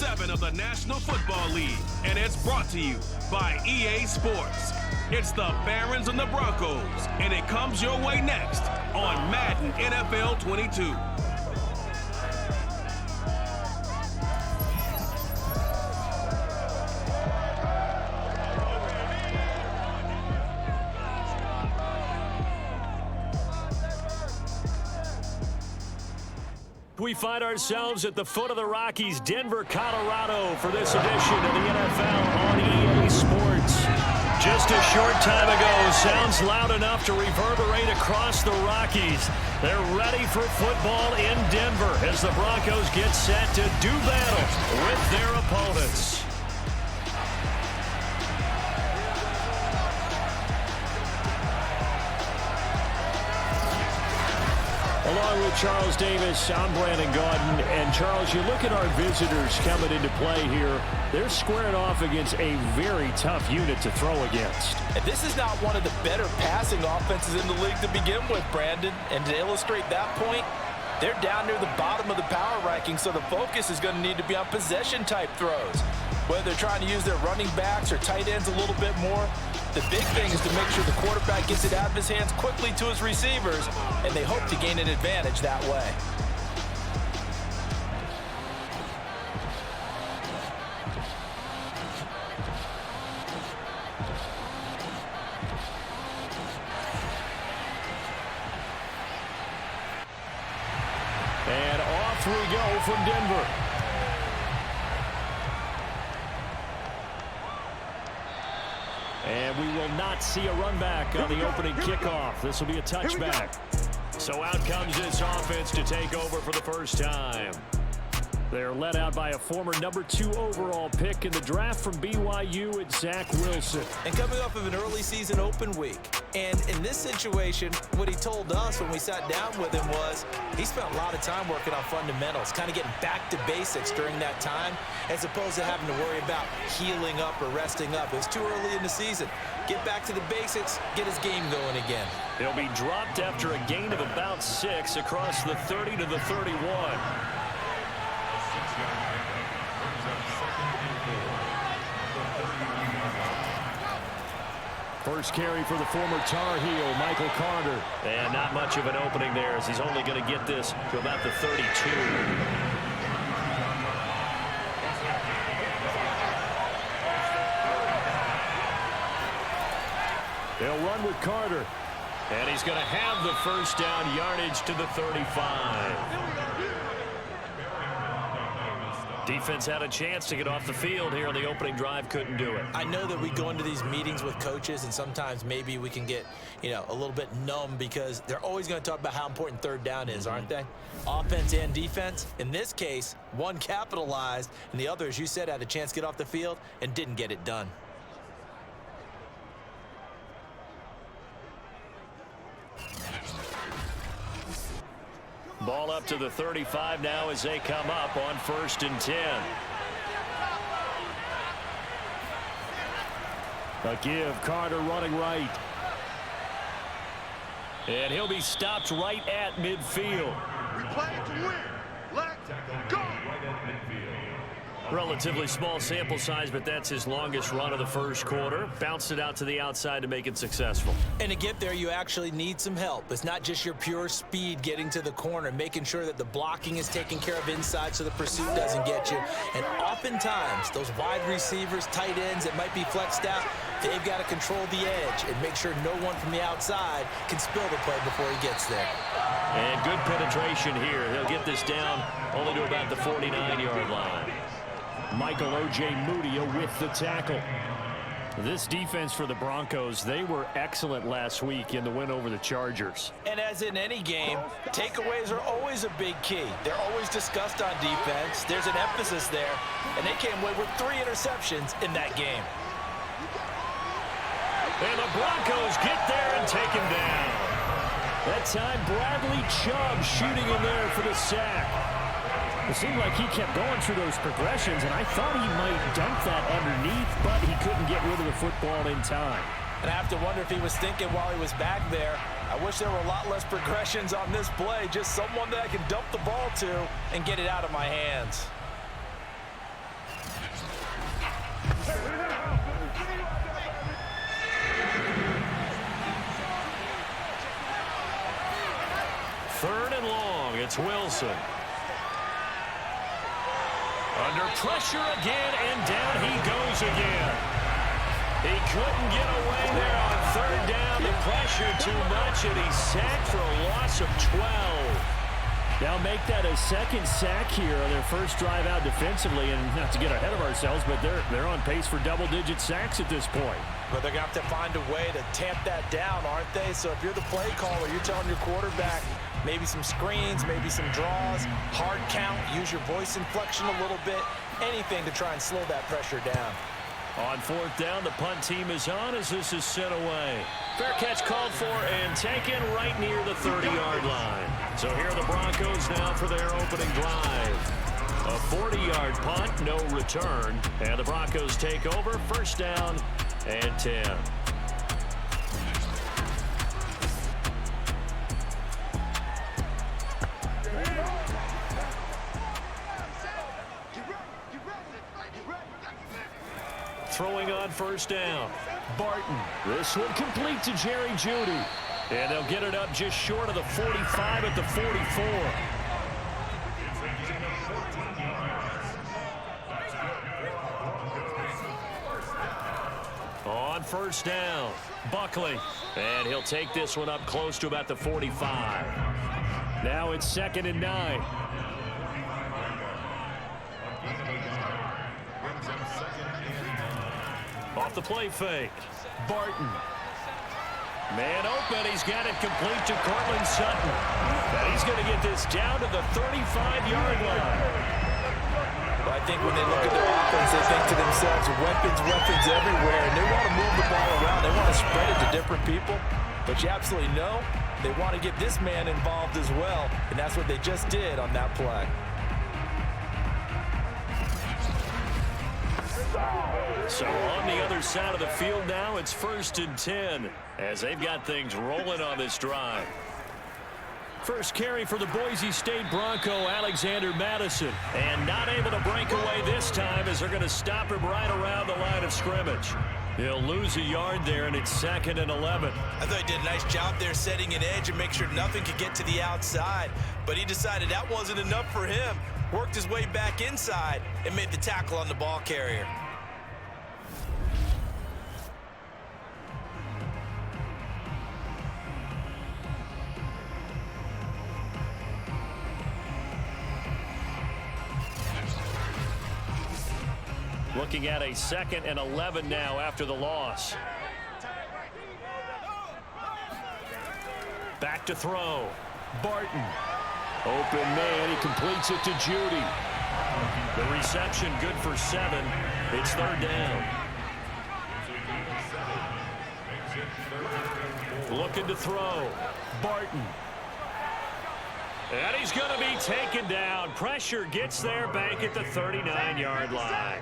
7 of the National Football League, and it's brought to you by EA Sports. It's the Barons and the Broncos, and it comes your way next on Madden NFL 22. We find ourselves at the foot of the Rockies, Denver, Colorado, for this edition of the NFL on EA Sports. Just a short time ago, sounds loud enough to reverberate across the Rockies. They're ready for football in Denver as the Broncos get set to do battle with their opponents. Along with Charles Davis, I'm Brandon Gaudin. And Charles, you look at our visitors coming into play here. They're squaring off against a very tough unit to throw against. And this is not one of the better passing offenses in the league to begin with, Brandon. And to illustrate that point, they're down near the bottom of the power ranking, so the focus is going to need to be on possession-type throws. Whether they're trying to use their running backs or tight ends a little bit more, the big thing is to make sure the quarterback gets it out of his hands quickly to his receivers, and they hope to gain an advantage that way. And off we go from Denver. And we will not see a run back on the opening kickoff. This will be a touchback. So out comes this offense to take over for the first time. They're led out by a former number 2 overall pick in the draft from BYU, it's Zach Wilson. And coming off of an early season open week. And in this situation, what he told us when we sat down with him was he spent a lot of time working on fundamentals, kind of getting back to basics during that time, as opposed to having to worry about healing up or resting up. It was too early in the season. Get back to the basics, get his game going again. He'll be dropped after a gain of about 6 across the 30 to the 31. First carry for the former Tar Heel, Michael Carter. And not much of an opening there as he's only going to get this to about the 32. They'll run with Carter. And he's going to have the first down, yardage to the 35. Defense had a chance to get off the field here on the opening drive, couldn't do it. I know that we go into these meetings with coaches, and sometimes maybe we can get, a little bit numb because they're always going to talk about how important third down is, aren't they? Offense and defense. In this case, one capitalized, and the other, as you said, had a chance to get off the field and didn't get it done. Ball up to the 35 now as they come up on 1st and 10. A give, Carter running right. And he'll be stopped right at midfield. We play to win. Let's go. Relatively small sample size, but that's his longest run of the first quarter. Bounced it out to the outside to make it successful. And to get there, you actually need some help. It's not just your pure speed getting to the corner, making sure that the blocking is taken care of inside so the pursuit doesn't get you. And oftentimes, those wide receivers, tight ends that might be flexed out, they've got to control the edge and make sure no one from the outside can spill the play before he gets there. And good penetration here. He'll get this down only to about the 49-yard line. Michael O.J. Mudia with the tackle. This defense for the Broncos, they were excellent last week in the win over the Chargers. And as in any game, takeaways are always a big key. They're always discussed on defense. There's an emphasis there, and they came away with 3 interceptions in that game. And the Broncos get there and take him down. That time, Bradley Chubb shooting in there for the sack. It seemed like he kept going through those progressions, and I thought he might dunk that underneath, but he couldn't get rid of the football in time. And I have to wonder if he was thinking while he was back there, I wish there were a lot less progressions on this play, just someone that I can dump the ball to and get it out of my hands. It's Wilson. Under pressure again, and down he goes again. He couldn't get away there on third down. The pressure too much, and he's sacked for a loss of 12. Now make that a second sack here on their first drive out defensively, and not to get ahead of ourselves, but they're on pace for double-digit sacks at this point. But they're going to have to find a way to tamp that down, aren't they? So if you're the play caller, you're telling your quarterback maybe some screens, maybe some draws, hard count, use your voice inflection a little bit, anything to try and slow that pressure down. On fourth down, the punt team is on as this is sent away. Fair catch called for and taken right near the 30-yard line. So here are the Broncos now for their opening drive. A 40-yard punt, no return. And the Broncos take over, first down and 10. Throwing on first down. Barton. This one complete to Jerry Jeudy. And they'll get it up just short of the 45 at the 44. On first down, Buckley. And he'll take this one up close to about the 45. Now it's 2nd and 9. Off the play fake. Barton. Man open. He's got it complete to Cortland Sutton. And he's going to get this down to the 35-yard line. Well, I think when they look at their offense, they think to themselves, weapons everywhere. And they want to move the ball around. They want to spread it to different people. But you absolutely know they want to get this man involved as well. And that's what they just did on that play. So on the other side of the field now, it's 1st and 10 as they've got things rolling on this drive. First carry for the Boise State Bronco, Alexander Madison. And not able to break away this time as they're going to stop him right around the line of scrimmage. He'll lose a yard there, and it's 2nd and 11. I thought he did a nice job there setting an edge and make sure nothing could get to the outside. But he decided that wasn't enough for him. Worked his way back inside and made the tackle on the ball carrier. Looking at a 2nd and 11 now after the loss. Back to throw. Barton. Open man. He completes it to Jeudy. The reception good for 7. It's 3rd down. Looking to throw. Barton. And he's going to be taken down. Pressure gets there back at the 39-yard line.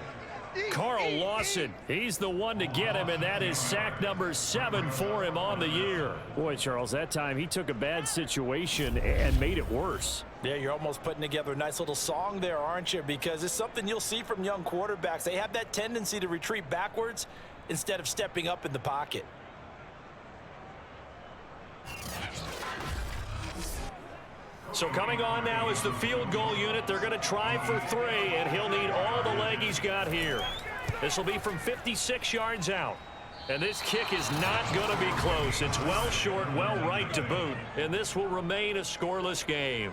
Carl Lawson, he's the one to get him, and that is sack number 7 for him on the year. Boy, Charles, that time he took a bad situation and made it worse. Yeah, you're almost putting together a nice little song there, aren't you? Because it's something you'll see from young quarterbacks. They have that tendency to retreat backwards instead of stepping up in the pocket. So coming on now is the field goal unit. They're going to try for 3, and he'll need all the leg he's got here. This will be from 56 yards out. And this kick is not going to be close. It's well short, well right to boot. And this will remain a scoreless game.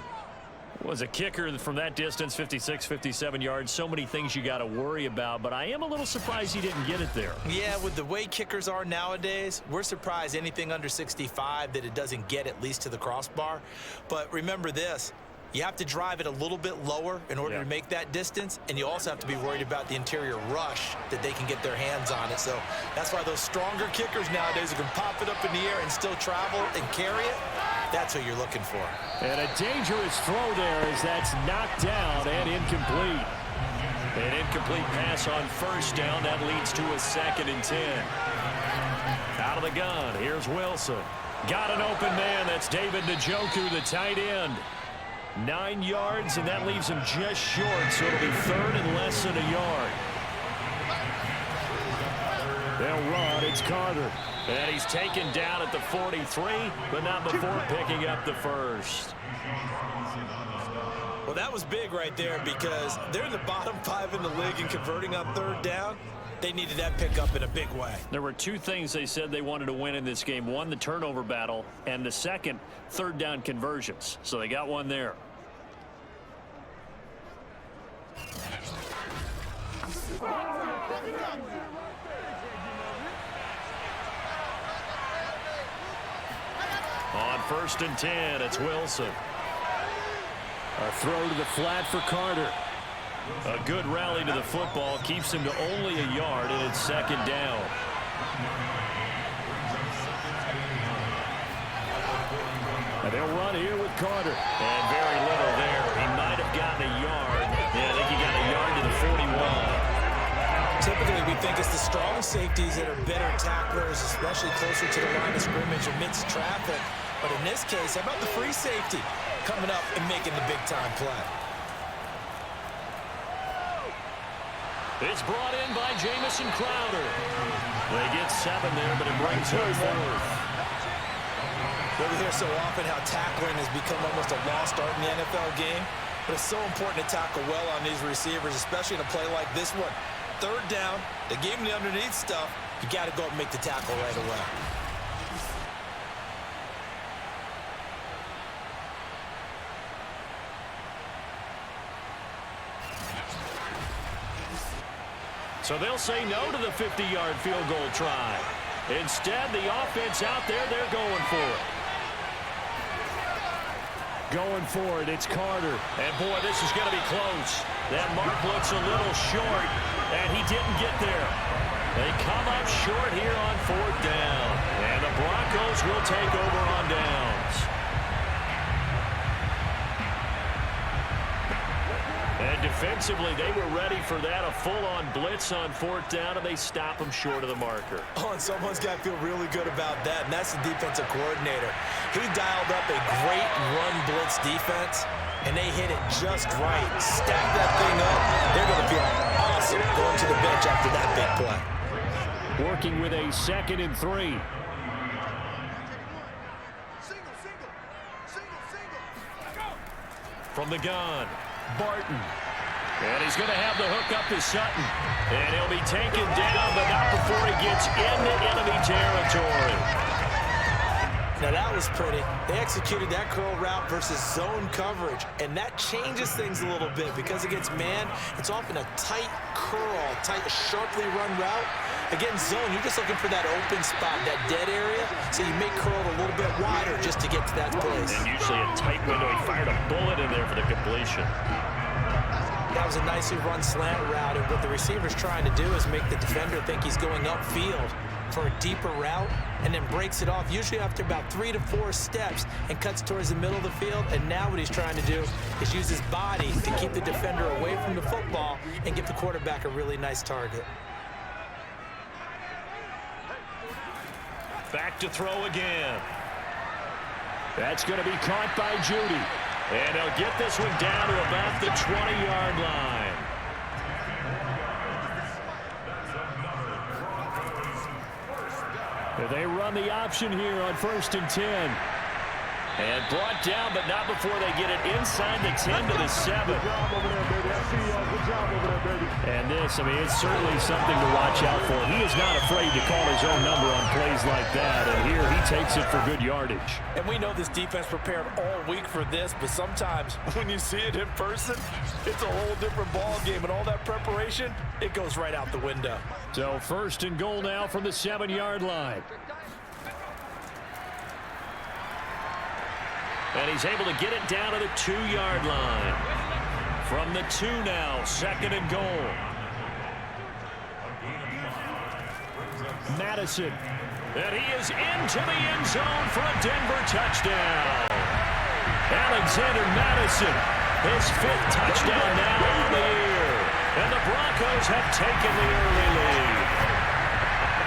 Was a kicker from that distance, 56, 57 yards. So many things you got to worry about, but I am a little surprised he didn't get it there. Yeah, with the way kickers are nowadays, we're surprised anything under 65 that it doesn't get at least to the crossbar. But remember this, you have to drive it a little bit lower in order to make that distance, and you also have to be worried about the interior rush that they can get their hands on it. So that's why those stronger kickers nowadays who can pop it up in the air and still travel and carry it, that's what you're looking for. And a dangerous throw there as that's knocked down and incomplete. An incomplete pass on first down. That leads to a 2nd and 10. Out of the gun, here's Wilson. Got an open man. That's David Njoku, the tight end. 9 yards, and that leaves him just short, so it'll be 3rd and less than a yard. They'll run. It's Carter. And he's taken down at the 43, but not before picking up the first. Well, that was big right there because they're in the bottom 5 in the league and converting on third down. They needed that pickup in a big way. There were two things they said they wanted to win in this game. One, the turnover battle, and the second, third down conversions. So they got one there. On 1st and 10, it's Wilson. A throw to the flat for Carter. A good rally to the football keeps him to only a yard, and it's 2nd down. And they'll run here with Carter. And very little there. He might have gotten a yard. Yeah, I think he got a yard to the 41. Typically, we think it's the strong safeties that are better tacklers, especially closer to the line of scrimmage amidst traffic. But in this case, how about the free safety coming up and making the big-time play? It's brought in by Jamison Crowder. They get 7 there, but it brings him 4th. Well, we hear so often how tackling has become almost a lost art in the NFL game, but it's so important to tackle well on these receivers, especially in a play like this one. 3rd down, they gave him the underneath stuff. You got to go up and make the tackle right away. So they'll say no to the 50-yard field goal try. Instead, the offense out there, they're going for it. Going for it, it's Carter. And, boy, this is going to be close. That mark looks a little short, and he didn't get there. They come up short here on 4th down. And the Broncos will take over on downs. And defensively, they were ready for that, a full-on blitz on 4th down, and they stop them short of the marker. Oh, and someone's got to feel really good about that, and that's the defensive coordinator. He dialed up a great run blitz defense, and they hit it just right. Stack that thing up. They're going to feel awesome going to the bench after that big play. Working with a 2nd and 3. From the gun. Barton. And he's going to have the hook up to Sutton. And he'll be taken down, but not before he gets into enemy territory. Now that was pretty. They executed that curl route versus zone coverage, and that changes things a little bit because against man, it's often a tight curl, tight, sharply run route. Against zone, you're just looking for that open spot, that dead area, so you make curl a little bit wider just to get to that place. And usually a tight window. He fired a bullet in there for the completion. That was a nicely run slant route, and what the receiver's trying to do is make the defender think he's going upfield for a deeper route, and then breaks it off, usually after about 3 to 4 steps, and cuts towards the middle of the field. And now what he's trying to do is use his body to keep the defender away from the football and give the quarterback a really nice target. Back to throw again. That's going to be caught by Judy. And he'll get this one down to about the 20-yard line. They run the option here on 1st and 10. And brought down, but not before they get it inside the 10 to the 7. Good job over there, baby. I see y'all. Good job over there, baby. And this, I mean, it's certainly something to watch out for. He is not afraid to call his own number on plays like that. And here he takes it for good yardage. And we know this defense prepared all week for this, but sometimes when you see it in person, it's a whole different ball game. And all that preparation, it goes right out the window. So 1st and goal now from the 7-yard line. And he's able to get it down to the 2-yard line. From the 2 now, 2nd and goal. Madison. And he is into the end zone for a Denver touchdown. Alexander Madison, his 5th touchdown now on the year. And the Broncos have taken the early lead.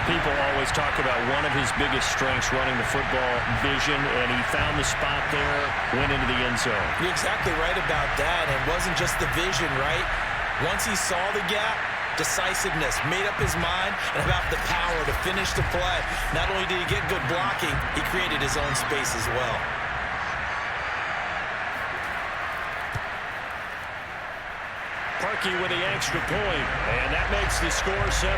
People always talk about one of his biggest strengths running the football, vision, and he found the spot there, went into the end zone. You're exactly right about that. And it wasn't just the vision, right? Once he saw the gap, decisiveness, made up his mind, and about the power to finish the play. Not only did he get good blocking, he created his own space as well. Kentucky with the extra point, and that makes the score 7-0.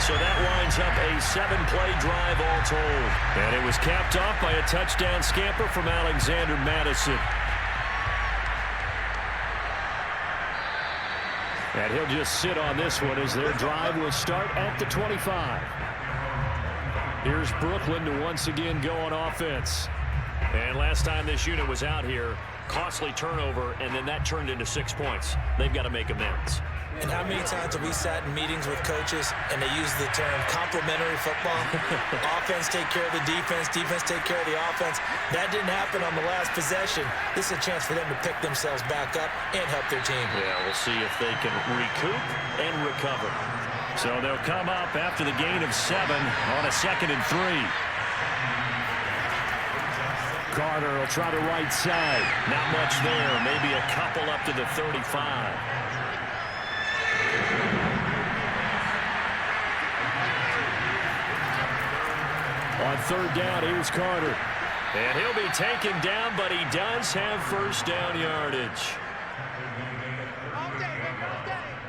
So that winds up a 7-play drive all told. And it was capped off by a touchdown scamper from Alexander Madison. And he'll just sit on this one as their drive will start at the 25. Here's Brooklyn to once again go on offense. And last time this unit was out here, costly turnover, and then that turned into 6 points. They've got to make amends. And how many times have we sat in meetings with coaches and they use the term complementary football? Offense take care of the defense, defense take care of the offense. That didn't happen on the last possession. This is a chance for them to pick themselves back up and help their team. Yeah, we'll see if they can recoup and recover. So they'll come up after the gain of 7 on a 2nd and 3. Carter will try the right side. Not much there. Maybe a couple up to the 35. On 3rd down, here's Carter. And he'll be taken down, but he does have first down yardage.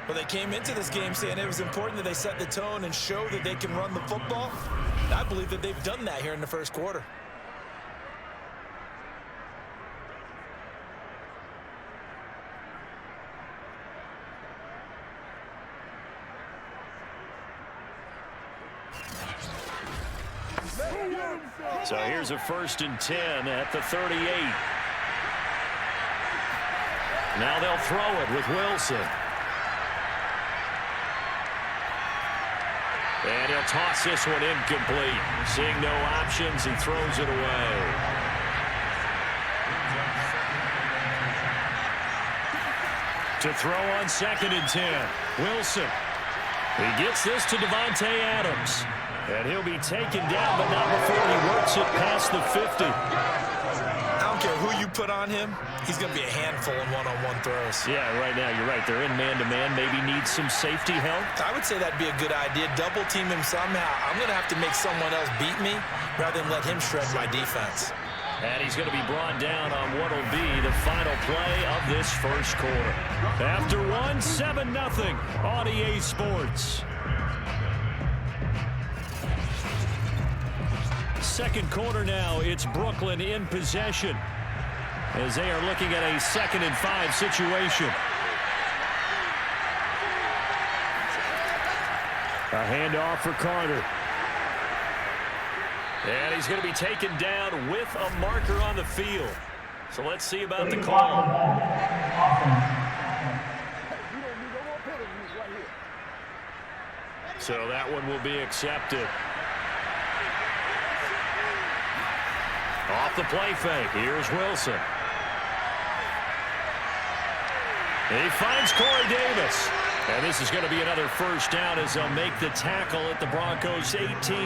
Well, they came into this game saying it was important that they set the tone and show that they can run the football. I believe that they've done that here in the first quarter. So here's a 1st and 10 at the 38. Now they'll throw it with Wilson. And he'll toss this one incomplete. Seeing no options, he throws it away. To throw on 2nd and 10. Wilson. He gets this to Devontae Adams. And he'll be taken down, but not before he works it past the 50. I don't care who you put on him. He's going to be a handful in one-on-one throws. Yeah, right now, you're right. They're in man-to-man. Maybe needs some safety help. I would say that'd be a good idea. Double team him somehow. I'm going to have to make someone else beat me rather than let him shred my defense. And he's going to be brought down on what will be the final play of this first quarter. After 7-0 on EA Sports. Second quarter now, it's Brooklyn in possession as they are looking at a 2nd and 5 situation. A handoff for Carter. And he's going to be taken down with a marker on the field. So let's see about the call. So that one will be accepted. Off the play fake. Here's Wilson. He finds Corey Davis. And this is going to be another first down as they'll make the tackle at the Broncos 18.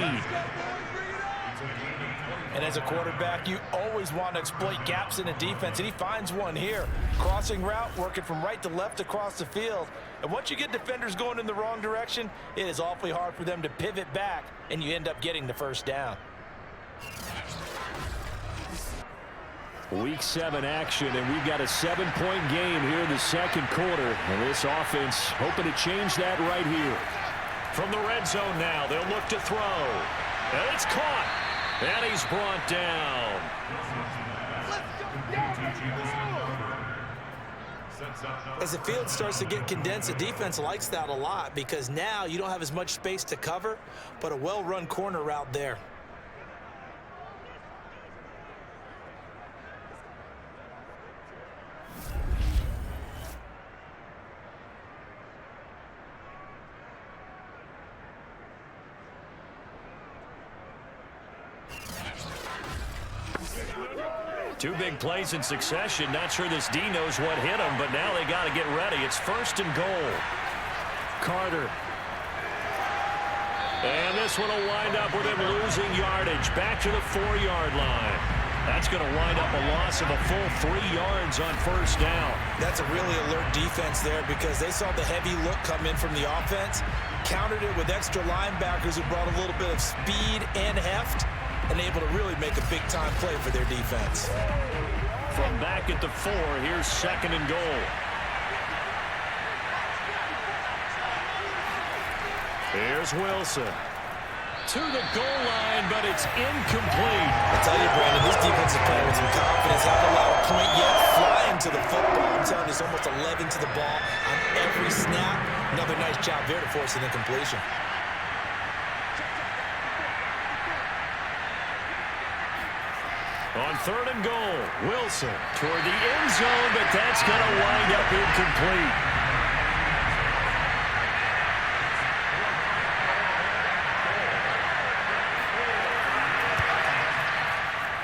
And as a quarterback, you always want to exploit gaps in the defense, and he finds one here. Crossing route, working from right to left across the field. And once you get defenders going in the wrong direction, it is awfully hard for them to pivot back, and you end up getting the first down. Week 7 action, and we've got a 7-point game here in the second quarter. And this offense hoping to change that right here. From the red zone now, they'll look to throw. And it's caught. And he's brought down. As the field starts to get condensed, the defense likes that a lot because now you don't have as much space to cover, but a well-run corner route there. Two big plays in succession. Not sure this D knows what hit him, but now they got to get ready. It's 1st and goal. Carter. And this one will wind up with him losing yardage. Back to the 4-yard line. That's going to wind up a loss of a full 3 yards on first down. That's a really alert defense there because they saw the heavy look come in from the offense, countered it with extra linebackers who brought a little bit of speed and heft, and able to really make a big-time play for their defense. From back at the 4, here's 2nd and goal. Here's Wilson. To the goal line, but it's incomplete. I tell you, Brandon, this defense is playing with some confidence. Haven't allowed a point yet. Flying to the football. I'm telling you, it's almost 11 to the ball on every snap. Another nice job there to force an incompletion. On 3rd and goal, Wilson toward the end zone, but that's going to wind up incomplete.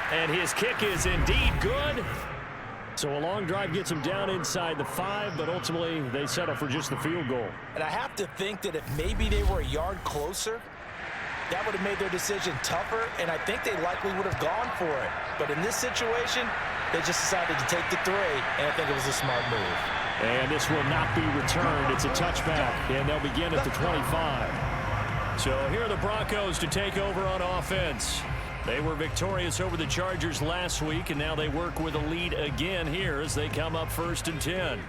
And his kick is indeed good. So a long drive gets him down inside the 5, but ultimately they settle for just the field goal. And I have to think that if maybe they were a yard closer, that would have made their decision tougher, and I think they likely would have gone for it. But in this situation, they just decided to take the 3, and I think it was a smart move. And this will not be returned. It's a touchback, and they'll begin at the 25. So here are the Broncos to take over on offense. They were victorious over the Chargers last week, and now they work with a lead again here as they come up 1st and 10.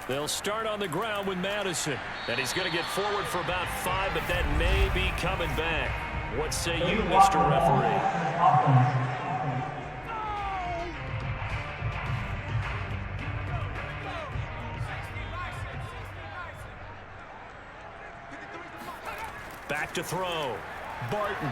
They'll start on the ground with Madison. And he's going to get forward for about 5, but that may be coming back. What say you, Mr. Referee? Back to throw. Barton.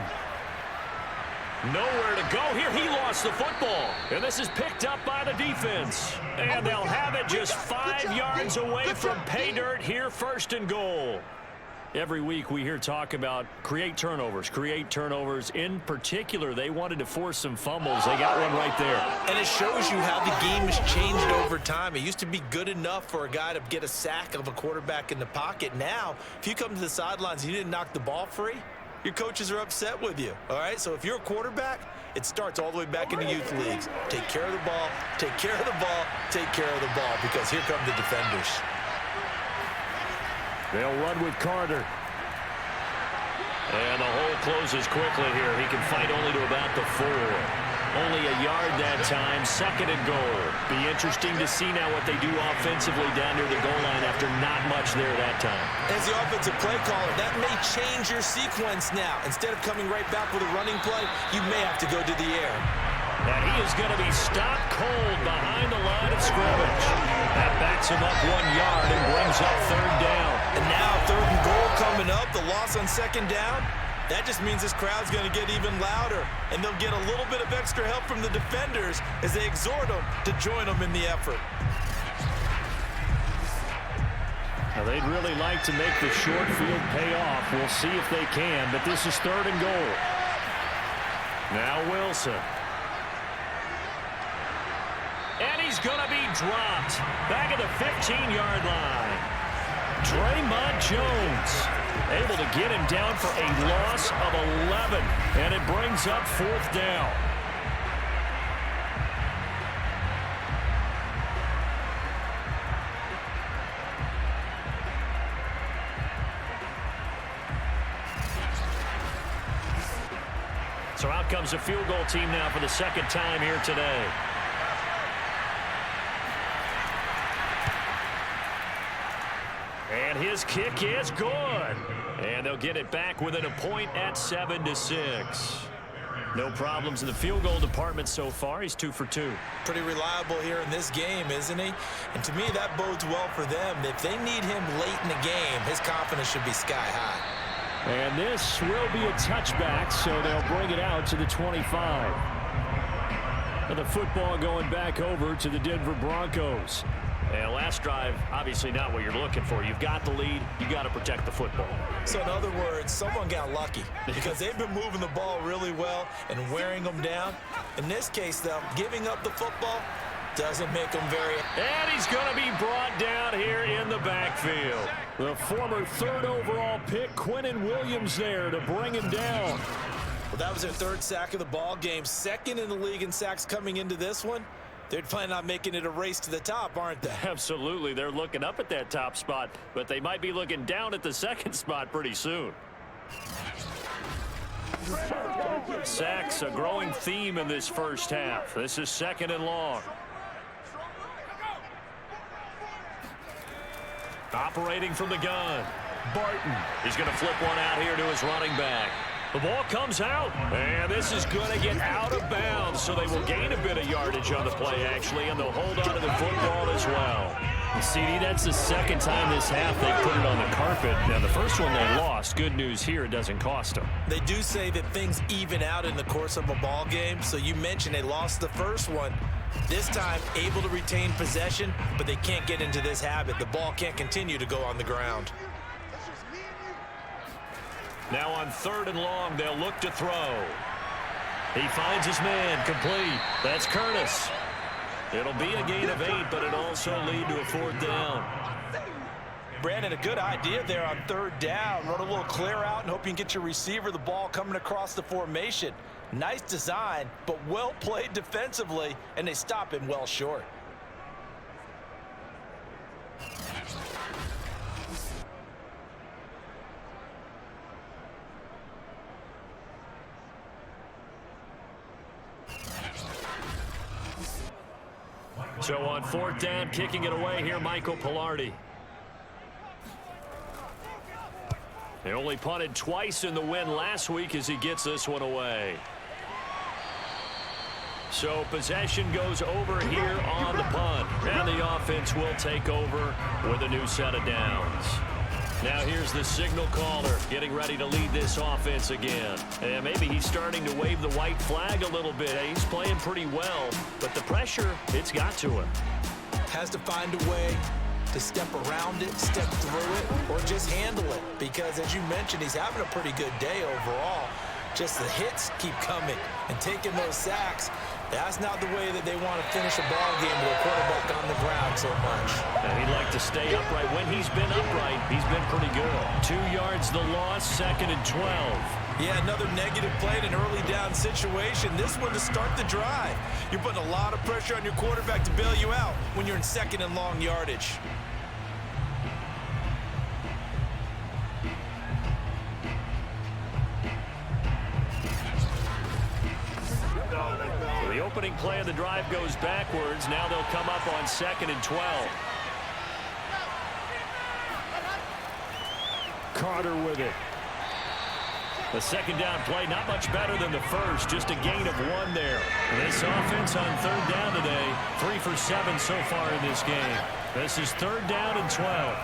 Nowhere to go here. He lost the football. And this is picked up by the defense. And they'll have it just 5 yards away from pay dirt here, 1st and goal. Every week we hear talk about create turnovers. In particular, they wanted to force some fumbles. They got one right there. And it shows you how the game has changed over time. It used to be good enough for a guy to get a sack of a quarterback in the pocket. Now, if you come to the sidelines and you didn't knock the ball free, your coaches are upset with you, all right? So if you're a quarterback, it starts all the way back in the youth leagues. Take care of the ball, take care of the ball, take care of the ball, because here come the defenders. They'll run with Carter. And the hole closes quickly here. He can fight only to about the 4. Only a yard that time, 2nd and goal. Be interesting to see now what they do offensively down near the goal line after not much there that time. As the offensive play caller, that may change your sequence now. Instead of coming right back with a running play, you may have to go to the air. And he is going to be stopped cold behind the line of scrimmage. That backs him up 1 yard and brings up 3rd down. And now 3rd and goal coming up, the loss on 2nd down. That just means this crowd's going to get even louder, and they'll get a little bit of extra help from the defenders as they exhort them to join them in the effort. Now they'd really like to make the short field pay off. We'll see if they can, but this is 3rd and goal. Now Wilson. And he's going to be dropped back at the 15-yard line. Draymond Jones able to get him down for a loss of 11, and it brings up 4th down. So out comes the field goal team now for the 2nd time here today. And his kick is good. And they'll get it back within a point at 7-6. No problems in the field goal department so far. He's 2 for 2. Pretty reliable here in this game, isn't he? And to me, that bodes well for them. If they need him late in the game, his confidence should be sky high. And this will be a touchback, so they'll bring it out to the 25. And the football going back over to the Denver Broncos. And last drive, obviously not what you're looking for. You've got the lead. You've got to protect the football. So in other words, someone got lucky because they've been moving the ball really well and wearing them down. In this case, though, giving up the football doesn't make them very... And he's going to be brought down here in the backfield. The former 3rd overall pick, Quinnen Williams, there to bring him down. Well, that was their 3rd sack of the ball game. 2nd in the league in sacks coming into this one. They're planning on making it a race to the top, aren't they? Absolutely. They're looking up at that top spot, but they might be looking down at the 2nd spot pretty soon. Sacks, a growing theme in this first half. This is 2nd and long. Operating from the gun. Barton. He's going to flip one out here to his running back. The ball comes out, and this is going to get out of bounds, so they will gain a bit of yardage on the play, actually, and they'll hold on to the football as well. CD, that's the second time this half they put it on the carpet. Now, the first one they lost. Good news here, it doesn't cost them. They do say that things even out in the course of a ball game, so you mentioned they lost the first one. This time, able to retain possession, but they can't get into this habit. The ball can't continue to go on the ground. Now on 3rd and long, they'll look to throw. He finds his man, complete. That's Curtis. It'll be a gain of 8, but it'll also lead to a 4th down. Brandon, a good idea there on 3rd down. Run a little clear out and hope you can get your receiver the ball coming across the formation. Nice design, but well played defensively, and they stop him well short. So on 4th down, kicking it away here, Michael Pilardi. They only punted twice in the win last week as he gets this one away. So possession goes over here on the punt. And the offense will take over with a new set of downs. Now here's the signal caller getting ready to lead this offense again. And maybe he's starting to wave the white flag a little bit. He's playing pretty well, but the pressure, it's got to him. Has to find a way to step around it, step through it, or just handle it. Because as you mentioned, he's having a pretty good day overall. Just the hits keep coming and taking those sacks. That's not the way that they want to finish a ball game with a quarterback on the ground so much. And he'd like to stay upright. When he's been upright, he's been pretty good. 2 yards the loss, 2nd and 12. Yeah, another negative play in an early down situation. This one to start the drive. You're putting a lot of pressure on your quarterback to bail you out when you're in 2nd and long yardage. The opening play of the drive goes backwards. Now they'll come up on 2nd and 12. Carter with it. The 2nd down play, not much better than the first, just a gain of 1 there. And this offense on 3rd down today, 3 for 7 so far in this game. This is 3rd down and 12.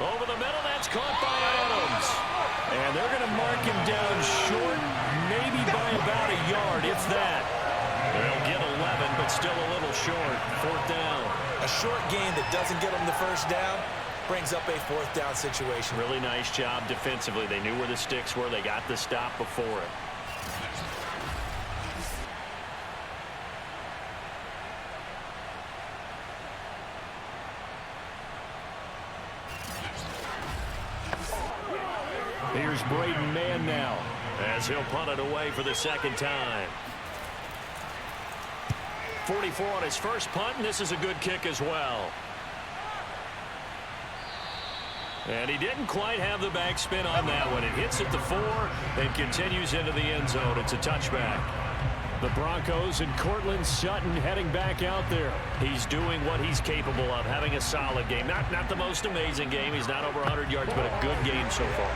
Over the middle, that's caught by Adams. And they're going to mark him down short, maybe by about a yard, if that. They'll get 11, but still a little short. 4th down. A short gain that doesn't get them the first down brings up a 4th down situation. Really nice job defensively. They knew where the sticks were. They got the stop before it. Here's Braden Mann now as he'll punt it away for the 2nd time. 44 on his first punt, and this is a good kick as well. And he didn't quite have the backspin on that one. It hits at the 4 and continues into the end zone. It's a touchback. The Broncos and Cortland Sutton heading back out there. He's doing what he's capable of, having a solid game. Not the most amazing game. He's not over 100 yards, but a good game so far.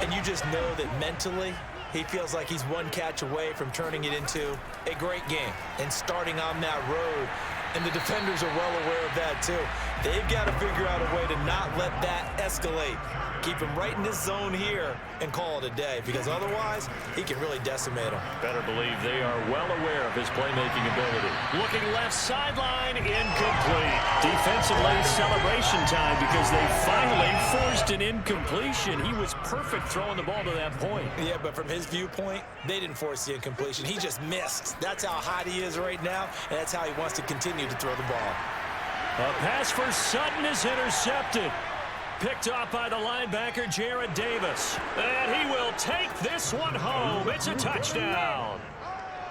And you just know that mentally, he feels like he's one catch away from turning it into a great game and starting on that road. And the defenders are well aware of that, too. They've got to figure out a way to not let that escalate. Keep him right in this zone here and call it a day, because otherwise, he can really decimate him. Better believe they are well aware of his playmaking ability. Looking left sideline, incomplete. Defensively, celebration time because they finally forced an incompletion. He was perfect throwing the ball to that point. Yeah, but from his viewpoint, they didn't force the incompletion. He just missed. That's how hot he is right now, and that's how he wants to continue to throw the ball. A pass for Sutton is intercepted. Picked off by the linebacker, Jared Davis. And he will take this one home. It's a touchdown.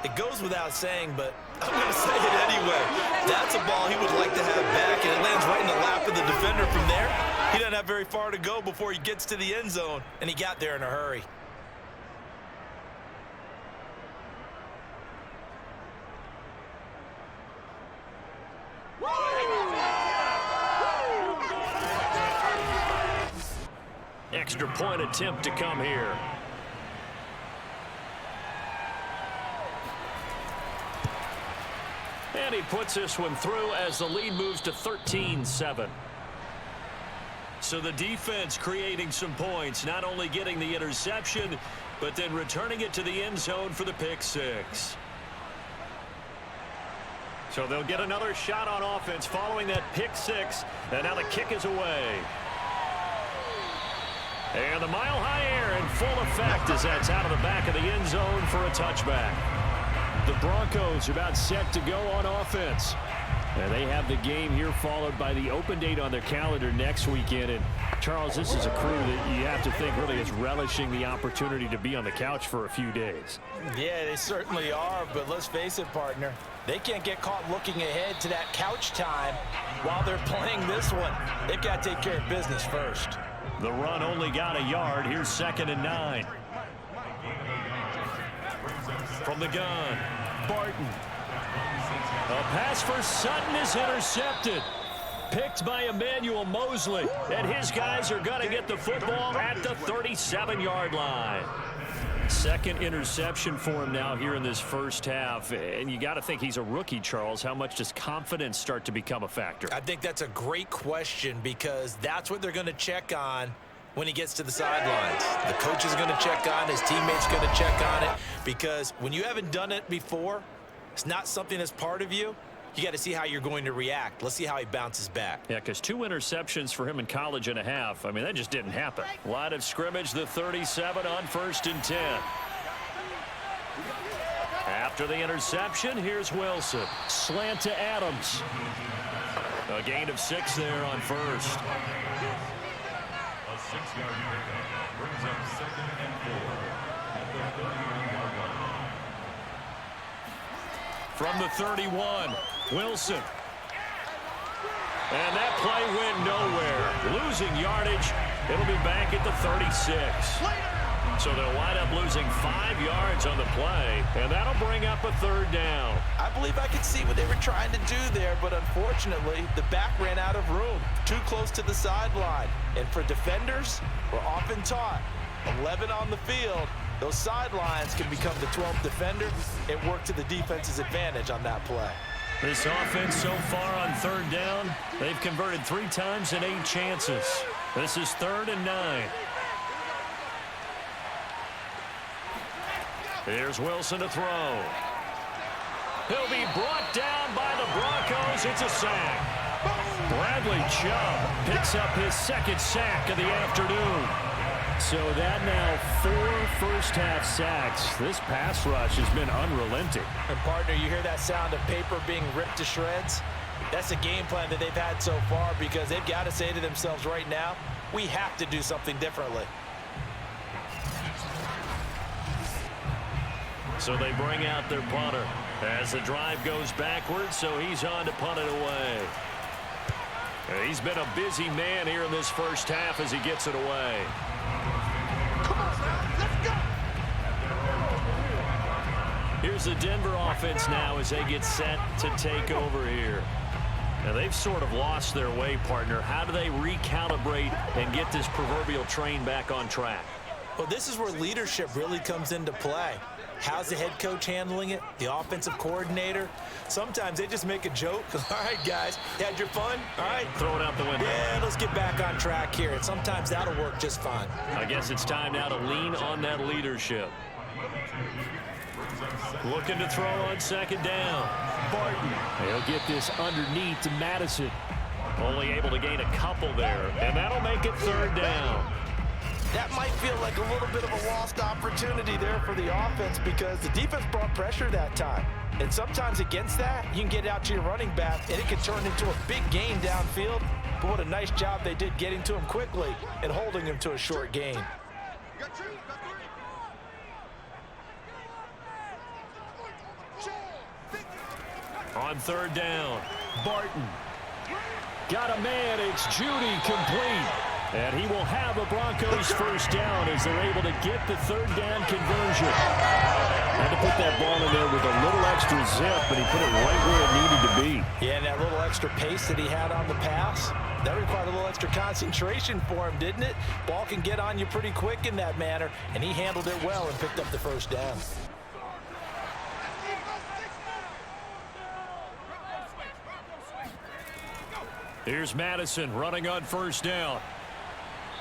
It goes without saying, but I'm going to say it anyway. That's a ball he would like to have back, and it lands right in the lap of the defender from there. He doesn't have very far to go before he gets to the end zone, and he got there in a hurry. extra point attempt to come here. And he puts this one through as the lead moves to 13-7. So the defense creating some points, not only getting the interception, but then returning it to the end zone for the pick six. So they'll get another shot on offense following that pick six, and now the kick is away. And the mile-high air in full effect as that's out of the back of the end zone for a touchback. The Broncos about set to go on offense. And they have the game here followed by the open date on their calendar next weekend. And, Charles, this is a crew that you have to think really is relishing the opportunity to be on the couch for a few days. Yeah, they certainly are, but let's face it, partner. They can't get caught looking ahead to that couch time while they're playing this one. They've got to take care of business first. The run only got a yard. Here's 2nd and 9. From the gun, Barton. A pass for Sutton is intercepted. Picked by Emmanuel Mosley. And his guys are going to get the football at the 37-yard line. Second interception for him now here in this first half. And you got to think he's a rookie, Charles. How much does confidence start to become a factor? I think that's a great question because that's what they're going to check on when he gets to the sidelines. The coach is going to check on, his teammates going to check on it, because when you haven't done it before, it's not something that's part of you. You got to see how you're going to react. Let's see how he bounces back. Yeah, because 2 interceptions for him in college and a half. I mean, that just didn't happen. Line of scrimmage, the 37 on 1st and 10. After the interception, here's Wilson. Slant to Adams. A gain of 6 there on 1st. A 6-yard pickup brings up 2nd and 4 at the 31-yard line. From the 31, Wilson. And that play went nowhere. Losing yardage. It'll be back at the 36. So they'll wind up losing 5 yards on the play, and that'll bring up a 3rd down. I believe I could see what they were trying to do there, but unfortunately, the back ran out of room. Too close to the sideline. And for defenders, we're often taught, 11 on the field, those sidelines can become the 12th defender. It worked to the defense's advantage on that play. This offense so far on 3rd down, they've converted 3 times in 8 chances. This is 3rd and 9. Here's Wilson to throw. He'll be brought down by the Broncos. It's a sack. Bradley Chubb picks up his 2nd sack of the afternoon. So that now 4 first-half sacks. This pass rush has been unrelenting. And, partner, you hear that sound of paper being ripped to shreds? That's a game plan that they've had so far because they've got to say to themselves right now, we have to do something differently. So they bring out their punter as the drive goes backwards, so he's on to punt it away. He's been a busy man here in this first half as he gets it away. Come on, man. Let's go. Here's the Denver offense now as they get set to take over here. Now they've sort of lost their way, partner. How do they recalibrate and get this proverbial train back on track? Well, this is where leadership really comes into play. How's the head coach handling it? The offensive coordinator? Sometimes they just make a joke. All right, guys, had your fun? All right. Throw it out the window. Yeah, let's get back on track here. And sometimes that'll work just fine. I guess it's time now to lean on that leadership. Looking to throw on 2nd down. Barton. He'll get this underneath to Madison. Only able to gain a couple there. And that'll make it 3rd down. That might feel like a little bit of a lost opportunity there for the offense because the defense brought pressure that time. And sometimes against that, you can get out to your running back, and it can turn into a big gain downfield. But what a nice job they did getting to him quickly and holding him to a short gain. On 3rd down, Barton. Got a man, it's Judy complete. And he will have a Broncos first down as they're able to get the third down conversion. Had to put that ball in there with a little extra zip, but he put it right where it needed to be. Yeah, and that little extra pace that he had on the pass, that required a little extra concentration for him, didn't it? Ball can get on you pretty quick in that manner, and he handled it well and picked up the first down. Here's Madison running on first down.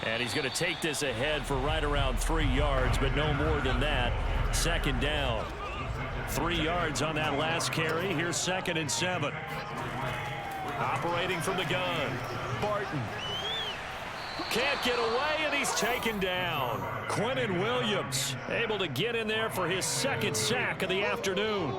And he's going to take this ahead for right around 3 yards, but no more than that. Second down. 3 yards on that last carry. Here's 2nd and 7. Operating from the gun. Barton. Can't get away, and he's taken down. Quinnen Williams able to get in there for his 2nd sack of the afternoon.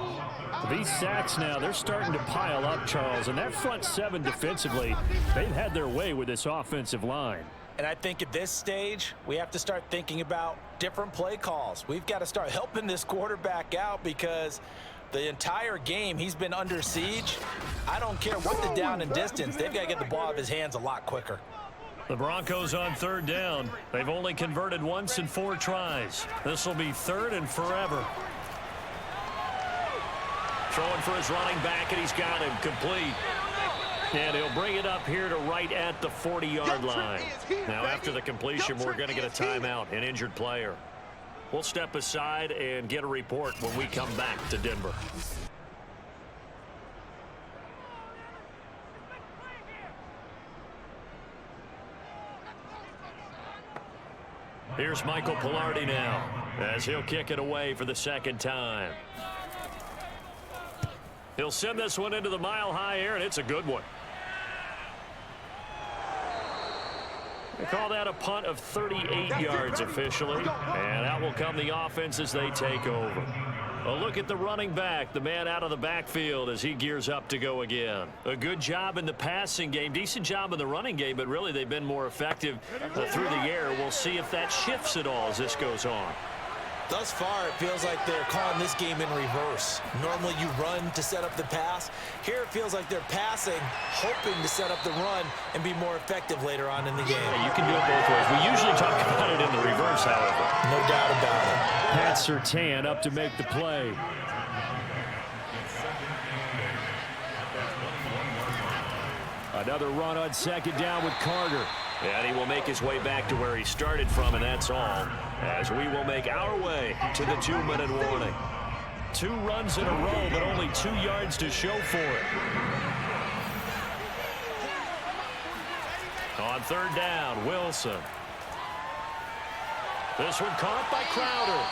These sacks now, they're starting to pile up, Charles, and that front 7 defensively, they've had their way with this offensive line. And I think at this stage, we have to start thinking about different play calls. We've got to start helping this quarterback out because the entire game he's been under siege. I don't care what the down and distance. They've got to get the ball out of his hands a lot quicker. The Broncos on third down. They've only converted once in 4 tries. This will be 3rd and forever. Throwing for his running back, and he's got him complete. And he'll bring it up here to right at the 40-yard line. Now, after the completion, we're going to get a timeout, an injured player. We'll step aside and get a report when we come back to Denver. Here's Michael Pilardi now as he'll kick it away for the 2nd time. He'll send this one into the mile-high air, and it's a good one. They call that a punt of 38 yards officially, and out will come the offense as they take over. A look at the running back, the man out of the backfield as he gears up to go again. A good job in the passing game, decent job in the running game, but really they've been more effective through the air. We'll see if that shifts at all as this goes on. Thus far, it feels like they're calling this game in reverse. Normally you run to set up the pass. Here it feels like they're passing, hoping to set up the run and be more effective later on in the game. Yeah, you can do it both ways. We usually talk about it in the reverse, however. No doubt about it. Pat Surtain up to make the play. Another run on 2nd down with Carter. And he will make his way back to where he started from, and that's all. As we will make our way to the 2-minute warning. 2 runs in a row, but only 2 yards to show for it. On 3rd down, Wilson. This one caught by Crowder.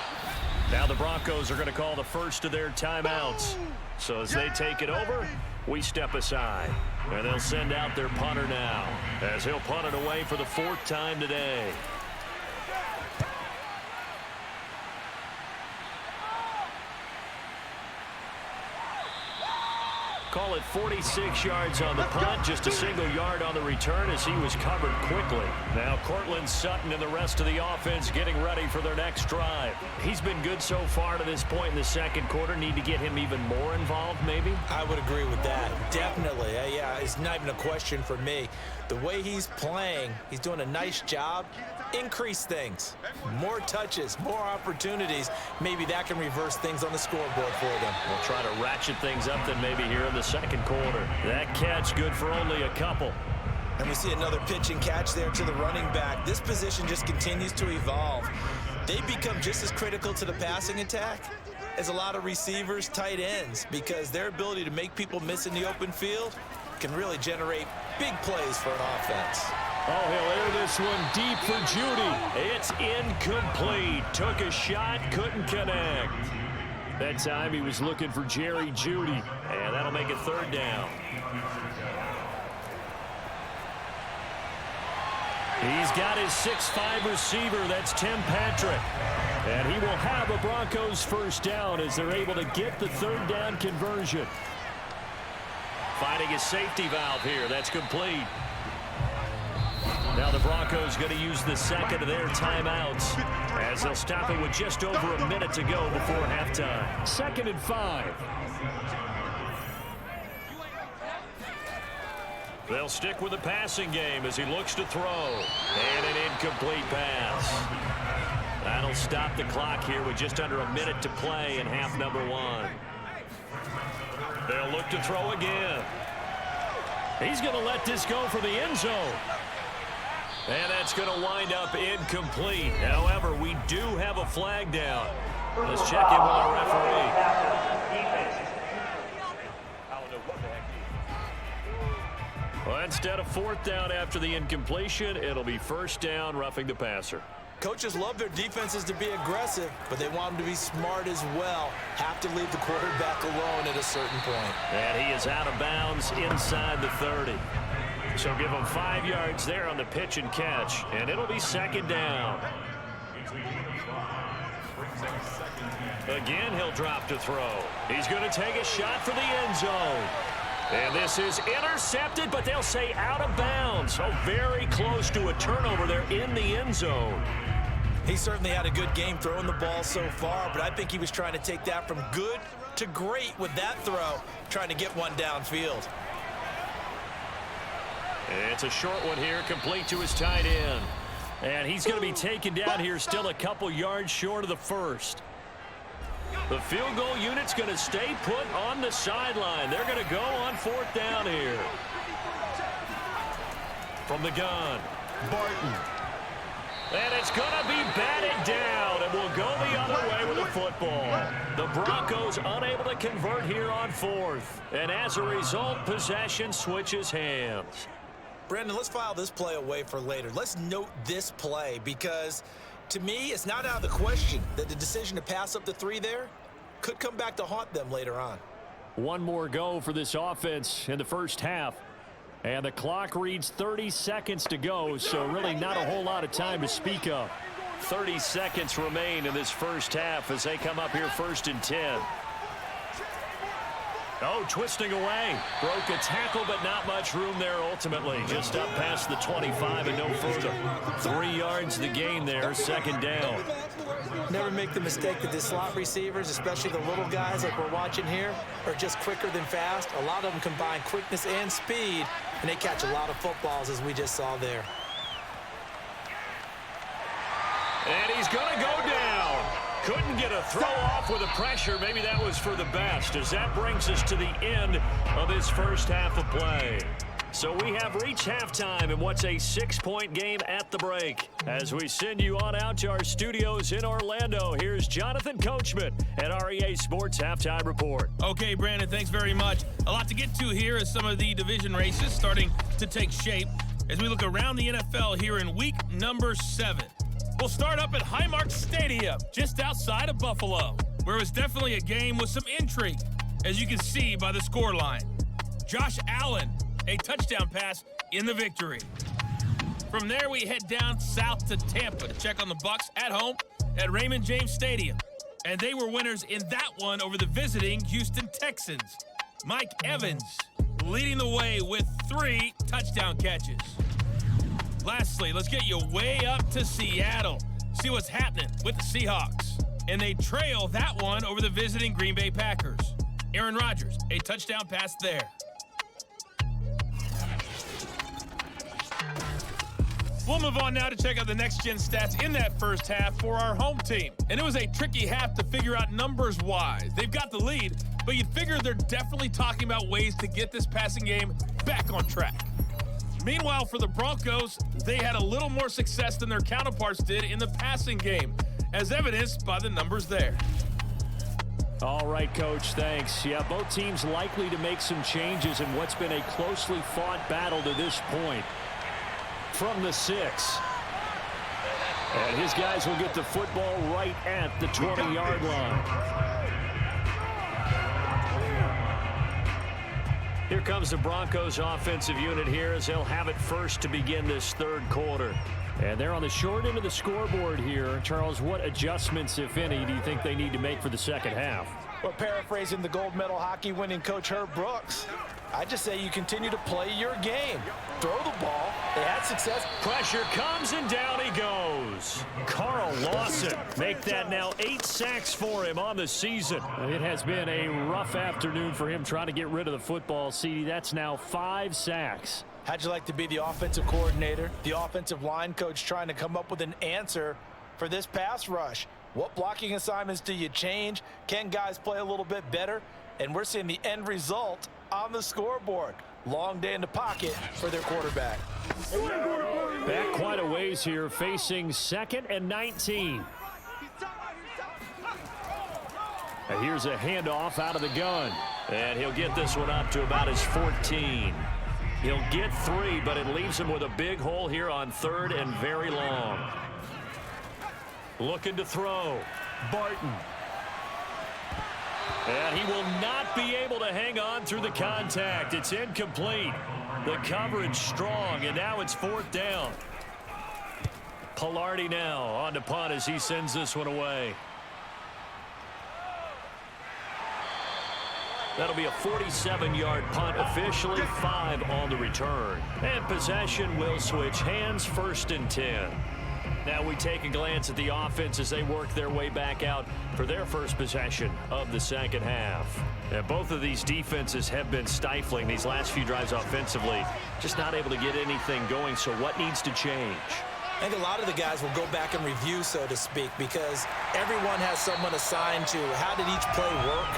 Now the Broncos are going to call the first of their timeouts. So as they take it over, we step aside. And they'll send out their punter now, as he'll punt it away for the 4th time today. Call it 46 yards on the punt, just a single yard on the return as he was covered quickly. Now Cortland Sutton and the rest of the offense getting ready for their next drive. He's been good so far to this point in the 2nd quarter. Need to get him even more involved, maybe? I would agree with that. Definitely. Yeah, it's not even a question for me. The way he's playing, he's doing a nice job. Increase things. More touches, more opportunities. Maybe that can reverse things on the scoreboard for them. We'll try to ratchet things up then maybe here in the 2nd quarter. That catch good for only a couple. And we see another pitch and catch there to the running back. This position just continues to evolve. They become just as critical to the passing attack as a lot of receivers, tight ends, because their ability to make people miss in the open field can really generate big plays for an offense. Oh, he'll air this one deep for Judy. It's incomplete. Took a shot, couldn't connect. That time he was looking for Jerry Judy, and that'll make it 3rd down. He's got his 6'5" receiver. That's Tim Patrick. And he will have a Broncos first down as they're able to get the 3rd down conversion. Finding his safety valve here. That's complete. Now the Broncos going to use the 2nd of their timeouts as they'll stop it with just over a minute to go before halftime. 2nd and 5. They'll stick with the passing game as he looks to throw. And an incomplete pass. That'll stop the clock here with just under a minute to play in half number 1. They'll look to throw again. He's going to let this go for the end zone. And that's going to wind up incomplete. However, we do have a flag down. Let's check in with our referee. Well, instead of fourth down after the incompletion, it'll be first down, roughing the passer. Coaches love their defenses to be aggressive, but they want them to be smart as well. Have to leave the quarterback alone at a certain point. And he is out of bounds inside the 30. So give him 5 yards there on the pitch and catch, and it'll be second down. Again, he'll drop to throw. He's going to take a shot for the end zone. And this is intercepted, but they'll say out of bounds. So very close to a turnover there in the end zone. He certainly had a good game throwing the ball so far, but I think he was trying to take that from good to great with that throw, trying to get one downfield. It's a short one here, complete to his tight end. And he's going to be taken down here, still a couple yards short of the first. The field goal unit's going to stay put on the sideline. They're going to go on fourth down here. From the gun, Barton. And it's going to be batted down, and we'll go the other way with the football. The Broncos unable to convert here on fourth. And as a result, possession switches hands. Brandon, let's file this play away for later. Let's note this play because, to me, it's not out of the question that the decision to pass up the 3 there could come back to haunt them later on. One more go for this offense in the first half. And the clock reads 30 seconds to go, so really not a whole lot of time to speak of. 30 seconds remain in this first half as they come up here first and 10. Oh, twisting away. Broke a tackle, but not much room there ultimately. Just up past the 25 and no further. 3 yards the gain there, second down. Never make the mistake that the slot receivers, especially the little guys like we're watching here, are just quicker than fast. A lot of them combine quickness and speed, and they catch a lot of footballs as we just saw there. And he's going to go down. Couldn't get a throw off with the pressure. Maybe that was for the best, as that brings us to the end of this first half of play. So we have reached halftime in what's a 6-point game at the break. As we send you on out to our studios in Orlando, here's Jonathan Coachman at our EA Sports Halftime Report. Okay, Brandon, thanks very much. A lot to get to here as some of the division races starting to take shape as we look around the NFL here in week number 7. We'll start up at Highmark Stadium, just outside of Buffalo, where it was definitely a game with some intrigue, as you can see by the scoreline. Josh Allen, a touchdown pass in the victory. From there, we head down south to Tampa to check on the Bucs at home at Raymond James Stadium. And they were winners in that one over the visiting Houston Texans. Mike Evans leading the way with 3 touchdown catches. Lastly, let's get you way up to Seattle. See what's happening with the Seahawks. And they trail that one over the visiting Green Bay Packers. Aaron Rodgers, a touchdown pass there. We'll move on now to check out the next-gen stats in that first half for our home team. And it was a tricky half to figure out numbers-wise. They've got the lead, but you'd figure they're definitely talking about ways to get this passing game back on track. Meanwhile, for the Broncos, they had a little more success than their counterparts did in the passing game, as evidenced by the numbers there. All right, Coach, thanks. Yeah, both teams likely to make some changes in what's been a closely fought battle to this point. From the 6. And his guys will get the football right at the 20-yard line. Here comes the Broncos offensive unit here as they'll have it first to begin this third quarter. And they're on the short end of the scoreboard here. Charles, what adjustments, if any, do you think they need to make for the second half? Well, paraphrasing the gold medal hockey winning coach Herb Brooks, I just say you continue to play your game. Throw the ball. They had success. Pressure comes and down he goes. Carl Lawson make that now 8 sacks for him on the season. It has been a rough afternoon for him trying to get rid of the football. See, that's now 5 sacks. How'd you like to be the offensive coordinator, the offensive line coach trying to come up with an answer for this pass rush? What blocking assignments do you change? Can guys play a little bit better? And we're seeing the end result on the scoreboard. Long day in the pocket for their quarterback. Back quite a ways here, facing 2nd and 19. And here's a handoff out of the gun. And he'll get this one up to about his 14. He'll get 3, but it leaves him with a big hole here on 3rd and very long. Looking to throw. Barton. And he will not be able to hang on through the contact. It's incomplete. The coverage strong, and now it's 4th down. Pilardi now on to punt as he sends this one away. That'll be a 47-yard punt, officially 5 on the return. And possession will switch hands, 1st and 10. Now we take a glance at the offense as they work their way back out for their first possession of the second half. And both of these defenses have been stifling these last few drives offensively. Just not able to get anything going, so what needs to change? I think a lot of the guys will go back and review, so to speak, because everyone has someone assigned to how did each play work.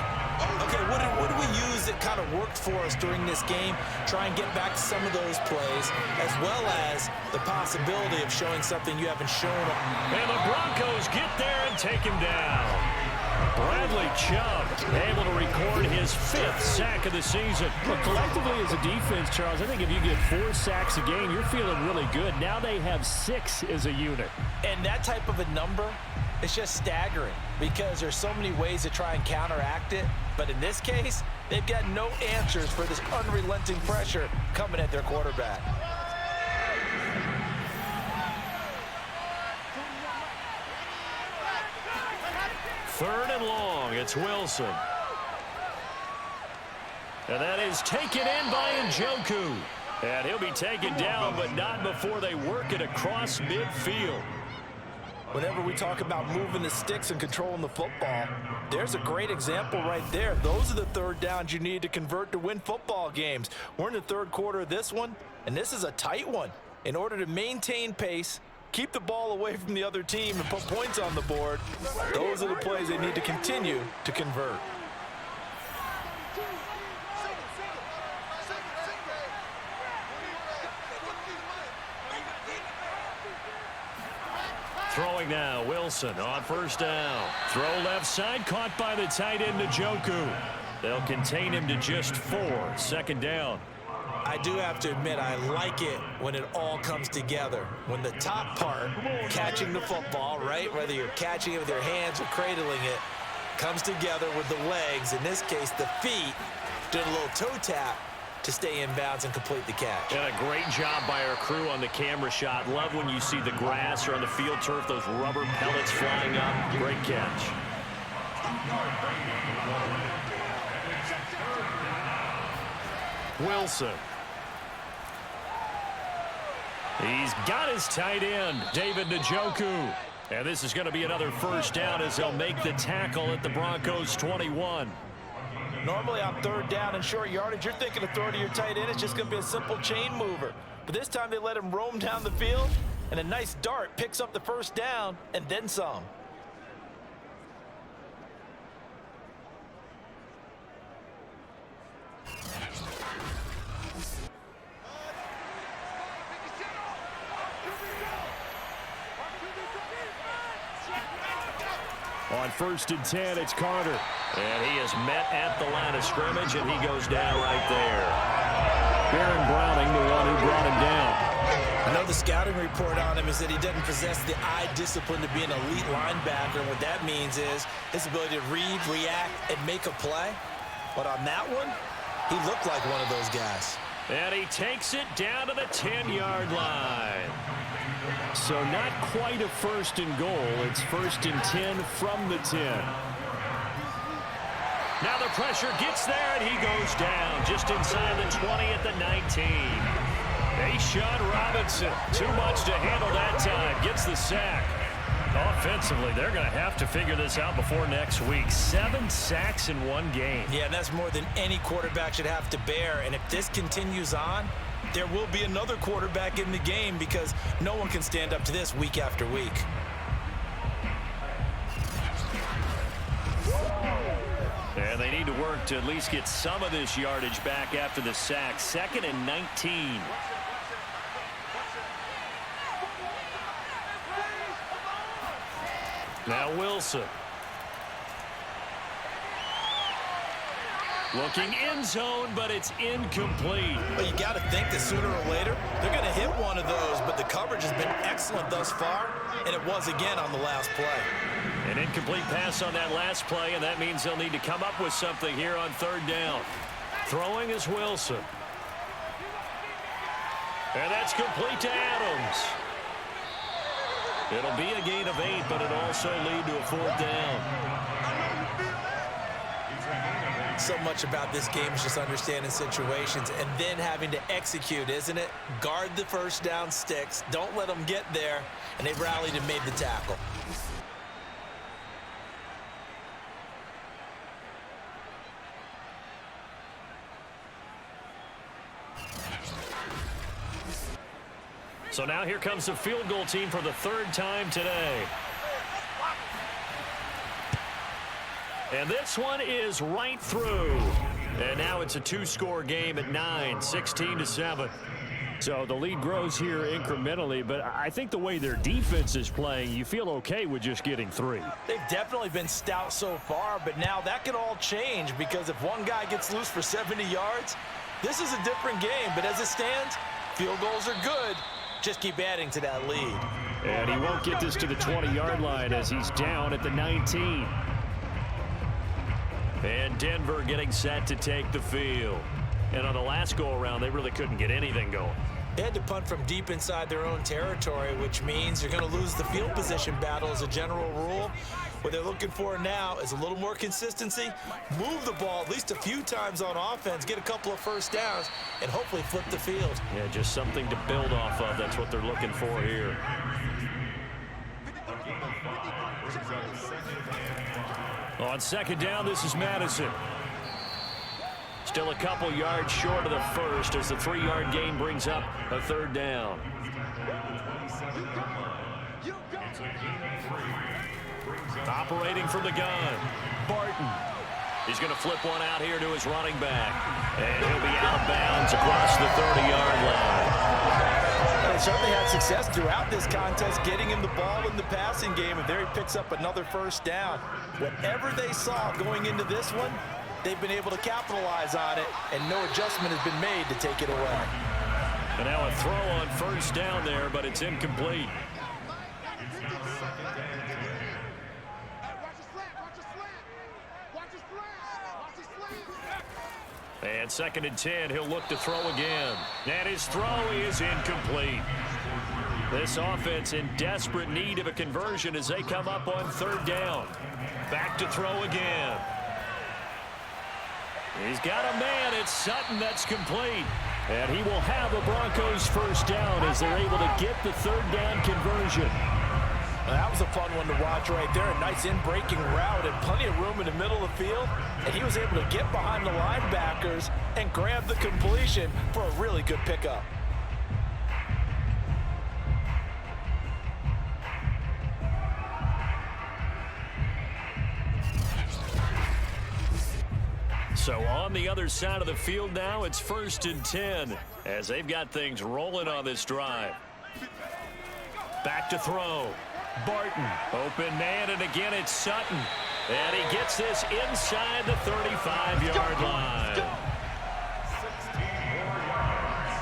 Okay, what did we use that kind of worked for us during this game? Try and get back to some of those plays, as well as the possibility of showing something you haven't shown. And the Broncos get there and take him down. Bradley Chubb able to record his 5th sack of the season. Well, collectively as a defense, Charles, I think if you get 4 sacks a game, you're feeling really good. Now they have 6 as a unit. And that type of a number, it's just staggering because there's so many ways to try and counteract it. But in this case, they've got no answers for this unrelenting pressure coming at their quarterback. Third and long, it's Wilson. And that is taken in by Njoku. And he'll be taken down, but not before they work it across midfield. Whenever we talk about moving the sticks and controlling the football, there's a great example right there. Those are the 3rd downs you need to convert to win football games. We're in the 3rd quarter of this one, and this is a tight one. In order to maintain pace, keep the ball away from the other team, and put points on the board, those are the plays they need to continue to convert. Throwing now, Wilson on 1st down. Throw left side, caught by the tight end, Njoku. They'll contain him to just 4, 2nd down. I do have to admit, I like it when it all comes together. When the top part, catching the football, right, whether you're catching it with your hands or cradling it, comes together with the legs, in this case the feet, doing a little toe tap to stay in bounds and complete the catch. And a great job by our crew on the camera shot. Love when you see the grass or on the field turf, those rubber pellets flying up. Great catch. Wilson. He's got his tight end, David Njoku. And this is going to be another 1st down as they'll make the tackle at the Broncos 21. Normally on 3rd down and short yardage, you're thinking of throwing to your tight end. It's just going to be a simple chain mover. But this time they let him roam down the field, and a nice dart picks up the 1st down and then some. On 1st and 10, it's Carter. And he is met at the line of scrimmage, and he goes down right there. Baron Browning, the one who brought him down. I know the scouting report on him is that he doesn't possess the eye discipline to be an elite linebacker. And what that means is his ability to read, react, and make a play. But on that one, he looked like one of those guys. And he takes it down to the 10-yard line. So not quite a 1st and goal. It's 1st and 10 from the 10. Now the pressure gets there, and he goes down just inside the 20 at the 19. Ashawn Robinson, too much to handle that time, gets the sack. Offensively, they're going to have to figure this out before next week. 7 sacks in one game. Yeah, and that's more than any quarterback should have to bear. And if this continues on, there will be another quarterback in the game because no one can stand up to this week after week. And they need to work to at least get some of this yardage back after the sack. 2nd and 19. Now Wilson. Looking end zone, but it's incomplete. Well, you got to think that sooner or later, they're going to hit one of those, but the coverage has been excellent thus far, and it was again on the last play. An incomplete pass on that last play, and that means they'll need to come up with something here on 3rd down. Throwing is Wilson. And that's complete to Adams. It'll be a gain of 8, but it'll also lead to a 4th down. So much about this game is just understanding situations and then having to execute, isn't it? Guard the first down sticks. Don't let them get there. And they've rallied and made the tackle. So now here comes the field goal team for the 3rd time today. And this one is right through. And now it's a 2-score game at 9, 16-7. So the lead grows here incrementally, but I think the way their defense is playing, you feel okay with just getting 3. They've definitely been stout so far, but now that could all change because if one guy gets loose for 70 yards, this is a different game. But as it stands, field goals are good. Just keep adding to that lead. And he won't get this to the 20-yard line as he's down at the 19. And Denver getting set to take the field. And on the last go-around, they really couldn't get anything going. They had to punt from deep inside their own territory, which means you're going to lose the field position battle as a general rule. What they're looking for now is a little more consistency, move the ball at least a few times on offense, get a couple of first downs, and hopefully flip the field. Yeah, just something to build off of. That's what they're looking for here. On 2nd down, this is Madison. Still a couple yards short of the first as the 3-yard gain brings up a 3rd down. Operating from the gun, Barton. He's going to flip one out here to his running back. And he'll be out of bounds across the 30-yard line. They certainly had success throughout this contest, getting him the ball in the passing game, and there he picks up another first down. Whatever they saw going into this one, they've been able to capitalize on it, and no adjustment has been made to take it away. And now a throw on 1st down there, but it's incomplete. And 2nd and 10, he'll look to throw again. And his throw is incomplete. This offense in desperate need of a conversion as they come up on 3rd down. Back to throw again. He's got a man. It's Sutton that's complete. And he will have a Broncos first down as they're able to get the 3rd down conversion. Well, that was a fun one to watch right there. A nice in-breaking route and plenty of room in the middle of the field. And he was able to get behind the linebackers and grab the completion for a really good pickup. So on the other side of the field now, it's 1st and 10 as they've got things rolling on this drive. Back to throw. Barton, open man, and again it's Sutton. And he gets this inside the 35-yard line.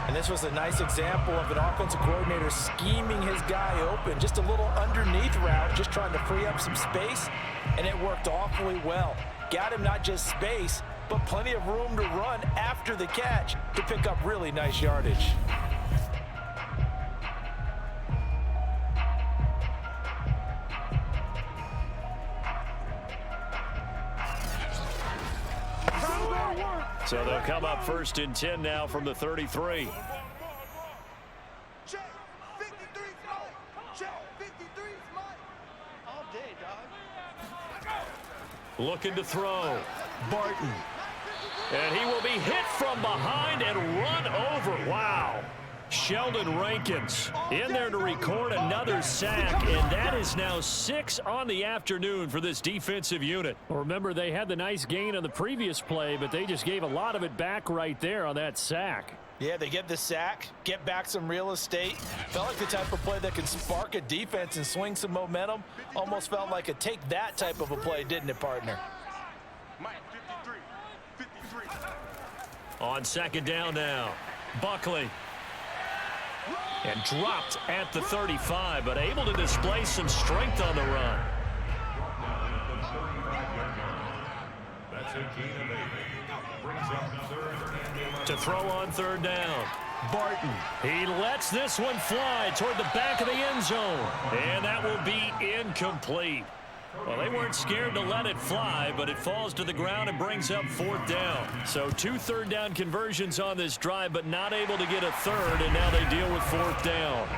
And this was a nice example of an offensive coordinator scheming his guy open. Just a little underneath route, just trying to free up some space, and it worked awfully well. Got him not just space, but plenty of room to run after the catch to pick up really nice yardage. So they'll come up 1st and 10 now from the 33. Check 53 Mike. Check 53 Mike. All day, dog. Looking to throw. Barton. And he will be hit from behind and run over. Wow. Sheldon Rankins in there to record another sack, and that is now 6 on the afternoon for this defensive unit. Well, remember, they had the nice gain on the previous play, but they just gave a lot of it back right there on that sack. Yeah, they get the sack, get back some real estate. Felt like the type of play that can spark a defense and swing some momentum. Almost felt like a take that type of a play, didn't it, partner? Mike, 53. On second down now, Buckley. And dropped at the 35, but able to display some strength on the run. To throw on third down, Barton. He lets this one fly toward the back of the end zone. And that will be incomplete. Well, they weren't scared to let it fly, but it falls to the ground and brings up fourth down. So 2 third-down conversions on this drive, but not able to get a third, and now they deal with fourth down.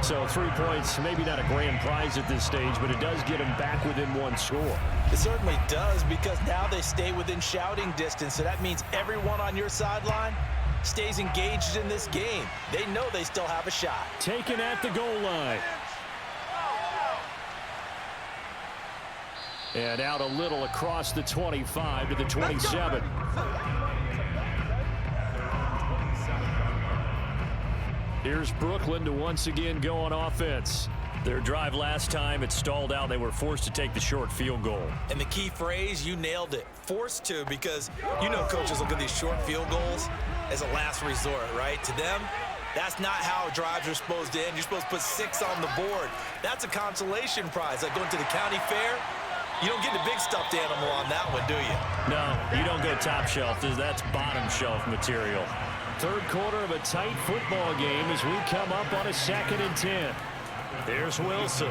So 3 points, maybe not a grand prize at this stage, but it does get them back within 1 score. It certainly does, because now they stay within shouting distance, so that means everyone on your sideline stays engaged in this game. They know they still have a shot. Taken at the goal line. And out a little across the 25 to the 27. Here's Brooklyn to once again go on offense. Their drive last time, it stalled out. They were forced to take the short field goal. And the key phrase, you nailed it. Forced to, because you know coaches look at these short field goals as a last resort, right? To them, that's not how drives are supposed to end. You're supposed to put 6 on the board. That's a consolation prize. Like going to the county fair, you don't get the big stuffed animal on that one, do you? No, you don't go top shelf. That's bottom shelf material. Third quarter of a tight football game as we come up on a 2nd and 10. Here's Wilson.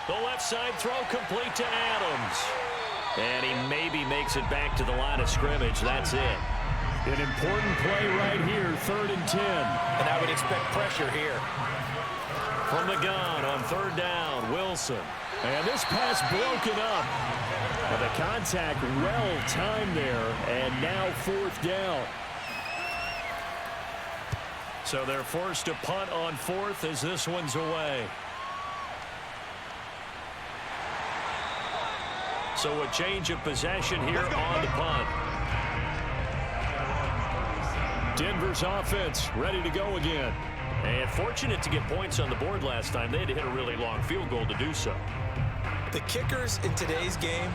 The left side throw complete to Adams. And he maybe makes it back to the line of scrimmage. That's it. An important play right here, 3rd and 10. And I would expect pressure here. From the gun on third down, Wilson. And this pass broken up. But the contact well timed there, and now 4th down. So they're forced to punt on 4th as this one's away. So a change of possession here on the punt. Denver's offense ready to go again. And fortunate to get points on the board last time. They had to hit a really long field goal to do so. The kickers in today's game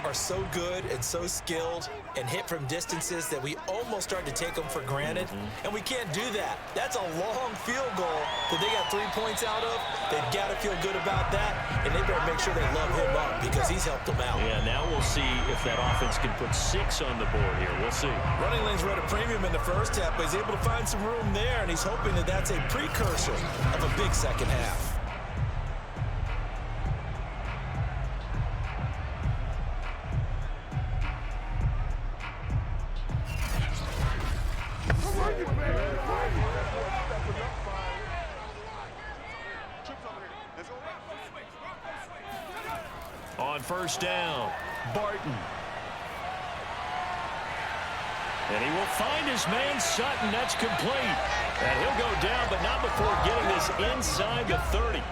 are so good and so skilled and hit from distances that we almost start to take them for granted. And we can't do that. That's a long field goal that they got 3 points out of. They've got to feel good about that, and they better make sure they love him up because he's helped them out. Yeah, now we'll see if that offense can put 6 on the board here. We'll see. Running lanes were at a premium in the first half, but he's able to find some room there, and he's hoping that that's a precursor of a big second half. On first down, Barton. And he will find his man Sutton. That's complete. And he'll go down, but not before getting this inside the 30. A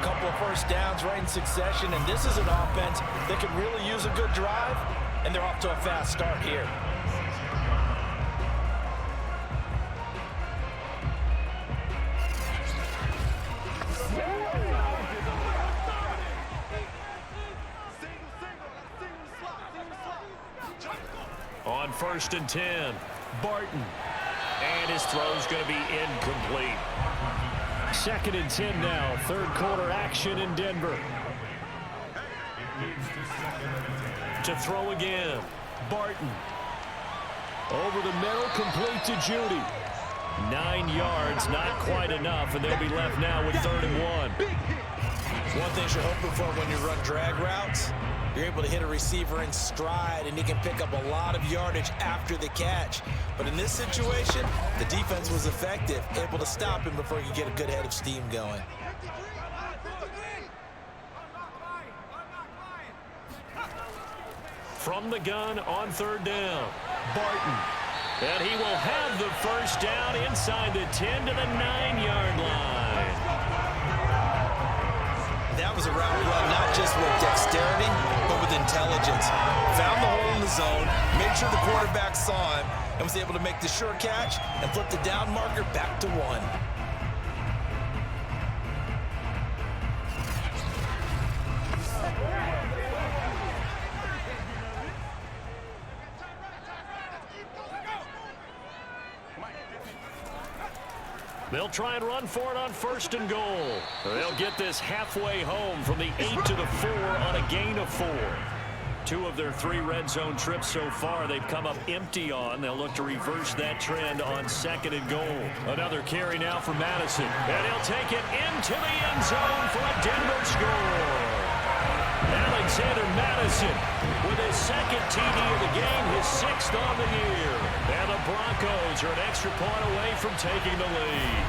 couple of first downs right in succession, and this is an offense that could really use a good drive, and they're off to a fast start here. On 1st and 10, Barton. And his throw's going to be incomplete. 2nd and 10 now. 3rd quarter action in Denver. To throw again, Barton. Over the middle, complete to Judy. 9 yards, not quite enough, and they'll be left now with 3rd and 1. One thing you're hoping for when you run drag routes, you're able to hit a receiver in stride, and he can pick up a lot of yardage after the catch. But in this situation, the defense was effective, able to stop him before he could get a good head of steam going. from the gun on third down. Barton. And he will have the first down inside the 10 to the 9-yard line. That was a route run, not just with dexterity, but with intelligence. Found the hole in the zone, made sure the quarterback saw him, and was able to make the sure catch and flip the down marker back to 1. They'll try and run for it on first and goal. They'll get this halfway home from the 8 to the 4 on a gain of 4. 2 of their 3 red zone trips so far they've come up empty on. They'll look to reverse that trend on second and goal. Another carry now for Madison. And he'll take it into the end zone for a Denver score. Alexander Madison with his second TD of the game, his 6th on the year. And the Broncos are an extra point away from taking the lead.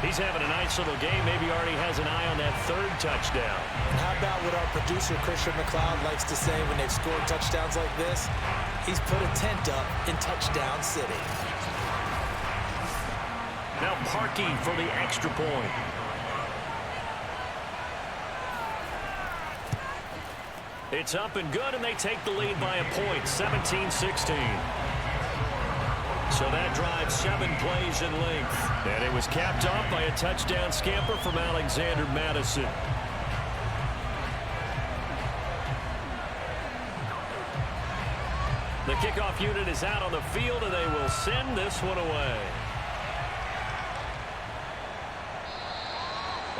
He's having a nice little game. Maybe already has an eye on that 3rd touchdown. And how about what our producer, Christian McLeod, likes to say when they've scored touchdowns like this? He's put a tent up in Touchdown City. Now Parkey for the extra point. It's up and good, and they take the lead by a point, 17-16. So that drive 7 plays in length. And it was capped off by a touchdown scamper from Alexander Madison. The kickoff unit is out on the field, and they will send this one away.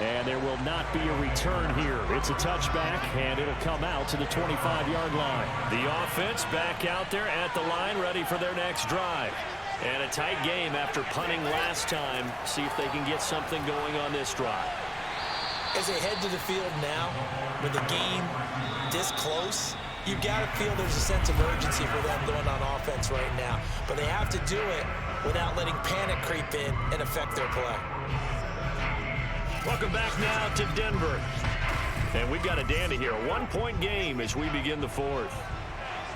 And there will not be a return here. It's a touchback, and it'll come out to the 25-yard line. The offense back out there at the line, ready for their next drive. And a tight game after punting last time. See if they can get something going on this drive. As they head to the field now, with the game this close, you've got to feel there's a sense of urgency for them going on offense right now. But they have to do it without letting panic creep in and affect their play. Welcome back now to Denver. And we've got a dandy here. A 1-point game as we begin the 4th.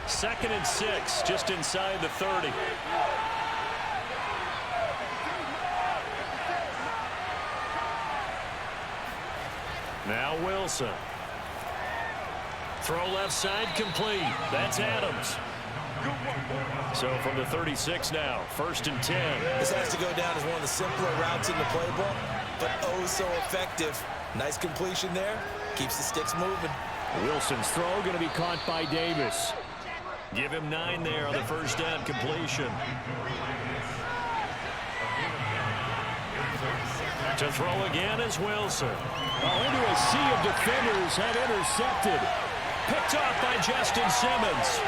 2nd and 6, just inside the 30. Now Wilson. Throw left side complete. That's Adams. So from the 36 now, 1st and 10. This has to go down as one of the simpler routes in the playbook, but oh so effective. Nice completion there. Keeps the sticks moving. Wilson's throw going to be caught by Davis. Give him 9 there on the first down completion. To throw again is Wilson. Into a sea of defenders have intercepted. Picked off by Justin Simmons.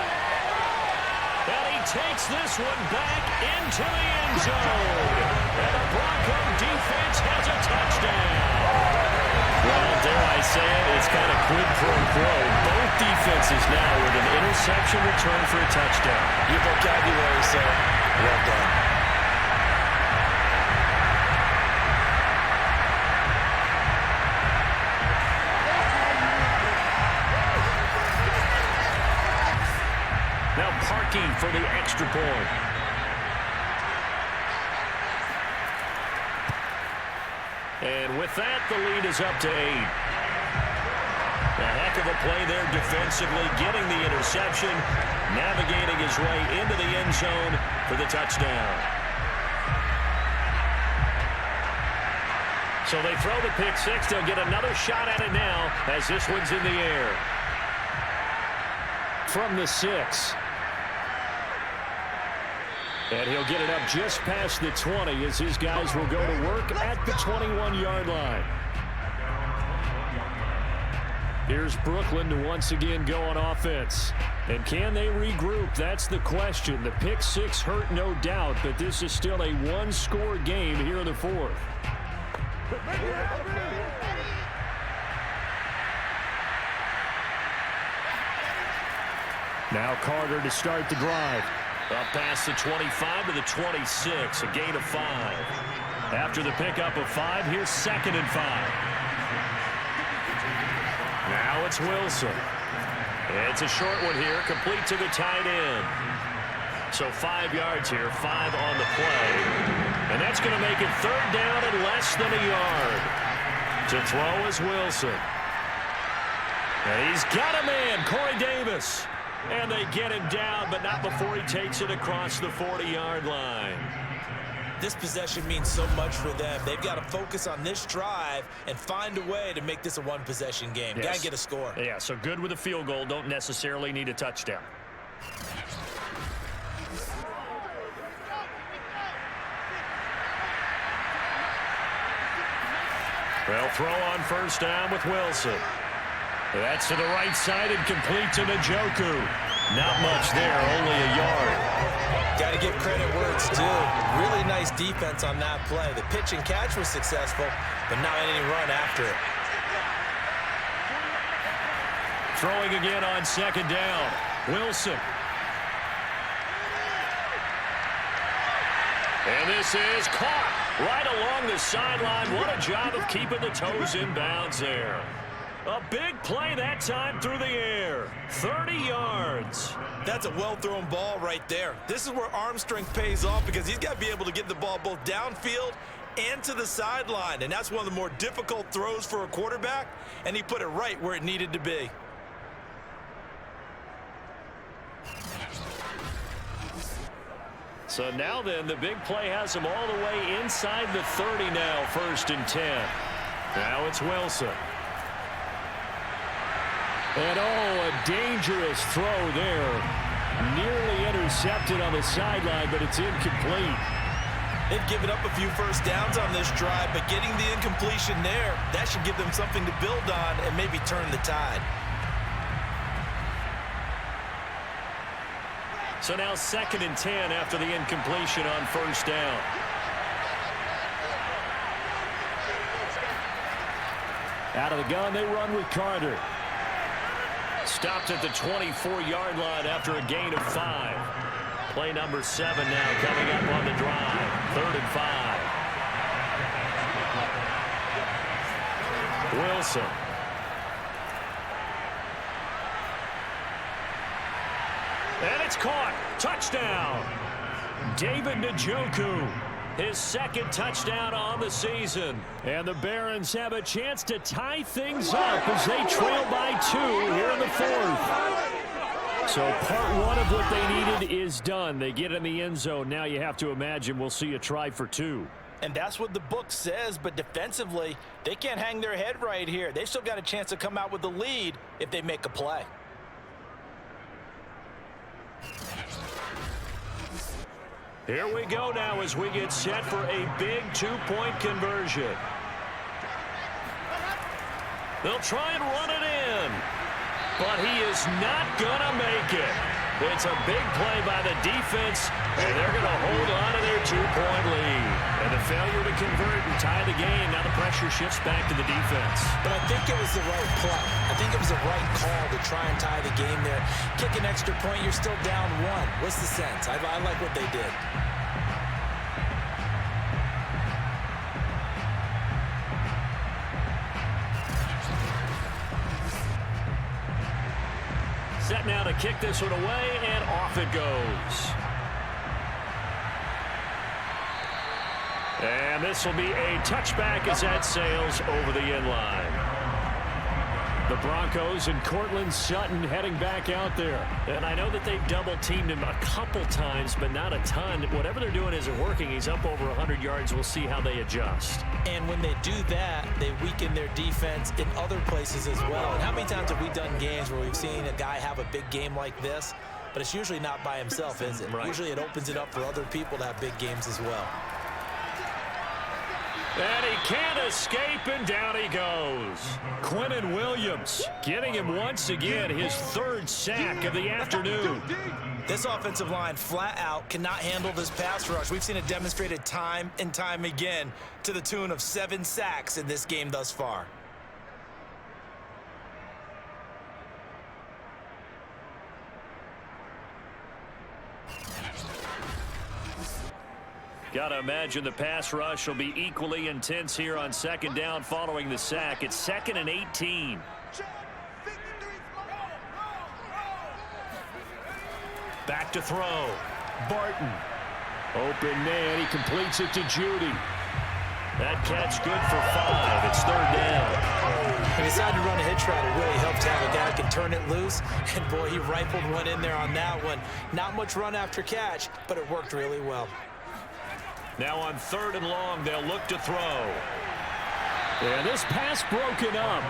And he takes this one back into the end zone. And the Bronco defense has a touchdown. Well, dare I say it, it's kind of quid pro quo. Both defenses now with an interception return for a touchdown. Your vocabulary, sir. Well done. Now Parkey for the extra point. And with that, the lead is up to 8. A heck of a play there defensively, getting the interception, navigating his way into the end zone for the touchdown. So they throw the pick 6. They'll get another shot at it now as this one's in the air. From the 6. And he'll get it up just past the 20 as his guys will go to work at the 21-yard line. Here's Brooklyn to once again go on offense. And can they regroup? That's the question. The pick 6 hurt, no doubt, but this is still a one-score game here in the 4th. Now Carter to start the drive. Up past the 25 to the 26, a gain of 5. After the pickup of 5, here's 2nd and 5. Now it's Wilson. It's a short one here, complete to the tight end. So 5 yards here, 5 on the play. And that's going to make it third down and less than a yard. To throw is Wilson. And he's got a man, Corey Davis. And they get him down, but not before he takes it across the 40-yard line. This possession means so much for them. They've got to focus on this drive and find a way to make this a one-possession game. Yes. Got to get a score. Yeah, so good with a field goal. Don't necessarily need a touchdown. They'll throw on first down with Wilson. That's to the right side and complete to Njoku. Not much there, only a yard. Got to give credit where it's due. Really nice defense on that play. The pitch and catch was successful, but not any run after it. Throwing again on second down. Wilson. And this is caught right along the sideline. What a job of keeping the toes in bounds there. A big play that time through the air. 30 yards. That's a well-thrown ball right there. This is where arm strength pays off because he's got to be able to get the ball both downfield and to the sideline. And that's one of the more difficult throws for a quarterback. And he put it right where it needed to be. So now then, the big play has him all the way inside the 30 now, 1st and 10. Now it's Wilson. And oh, a dangerous throw there. Nearly intercepted on the sideline, but it's incomplete. They've given up a few first downs on this drive, but getting the incompletion there, that should give them something to build on and maybe turn the tide. So now 2nd and 10 after the incompletion on first down. Out of the gun, they run with Carter. Stopped at the 24-yard line after a gain of 5. Play number 7 now coming up on the drive. 3rd and 5. Wilson. And it's caught. Touchdown. David Njoku. His 2nd touchdown on the season. And the Barons have a chance to tie things up as they trail by 2 here in the 4th. So part 1 of what they needed is done. They get in the end zone. Now you have to imagine we'll see a try for 2. And that's what the book says, but defensively, they can't hang their head right here. They've still got a chance to come out with the lead if they make a play. Here we go now as we get set for a big 2-point conversion. They'll try and run it in, but he is not going to make it. It's a big play by the defense, and they're going to hold on to their 2-point lead. And the failure to convert and tie the game, now the pressure shifts back to the defense. But I think it was the right play. I think it was the right call to try and tie the game there. Kick an extra point, you're still down 1. What's the sense? I like what they did. Set now to kick this one away, and off it goes. And this will be a touchback as that sails over the end line. The Broncos and Cortland Sutton heading back out there. And I know that they've double-teamed him a couple times, but not a ton. Whatever they're doing isn't working. He's up over 100 yards. We'll see how they adjust. And when they do that, they weaken their defense in other places as well. And how many times have we done games where we've seen a guy have a big game like this, but it's usually not by himself, is it? Right. Usually it opens it up for other people to have big games as well. And he can't escape, and down he goes. Quinnen Williams getting him once again, his 3rd sack of the afternoon. This offensive line flat out cannot handle this pass rush. We've seen it demonstrated time and time again to the tune of 7 sacks in this game thus far. Got to imagine the pass rush will be equally intense here on 2nd down following the sack. It's 2nd and 18. Back to throw. Barton. Open man. He completes it to Judy. That catch good for 5. It's 3rd down. He decided to run a hitch route. It really helps to have a guy who can turn it loose. And, boy, he rifled one in there on that one. Not much run after catch, but it worked really well. Now on 3rd and long, they'll look to throw. And this pass broken up.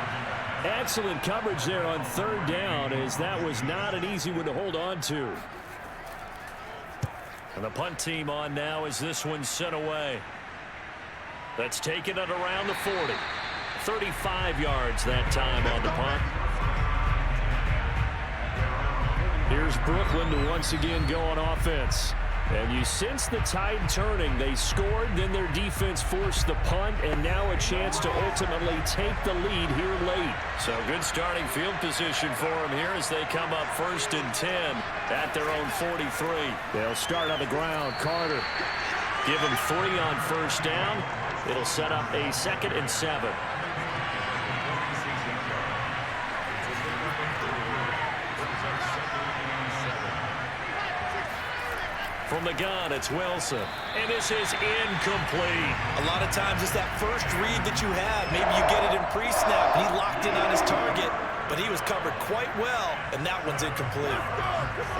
Excellent coverage there on 3rd down, as that was not an easy one to hold on to. And the punt team on now as this one's sent away. That's taken it around the 40. 35 yards that time on the punt. Here's Brooklyn to once again go on offense. And you sense the tide turning. They scored, then their defense forced the punt, and now a chance to ultimately take the lead here late. So good starting field position for them here as they come up 1st and 10 at their own 43. They'll start on the ground. Carter. Give them 3 on 1st down. It'll set up a 2nd and 7. From the gun, it's Wilson. And this is incomplete. A lot of times it's that first read that you have. Maybe you get it in pre-snap. He locked in on his target, but he was covered quite well, and that one's incomplete.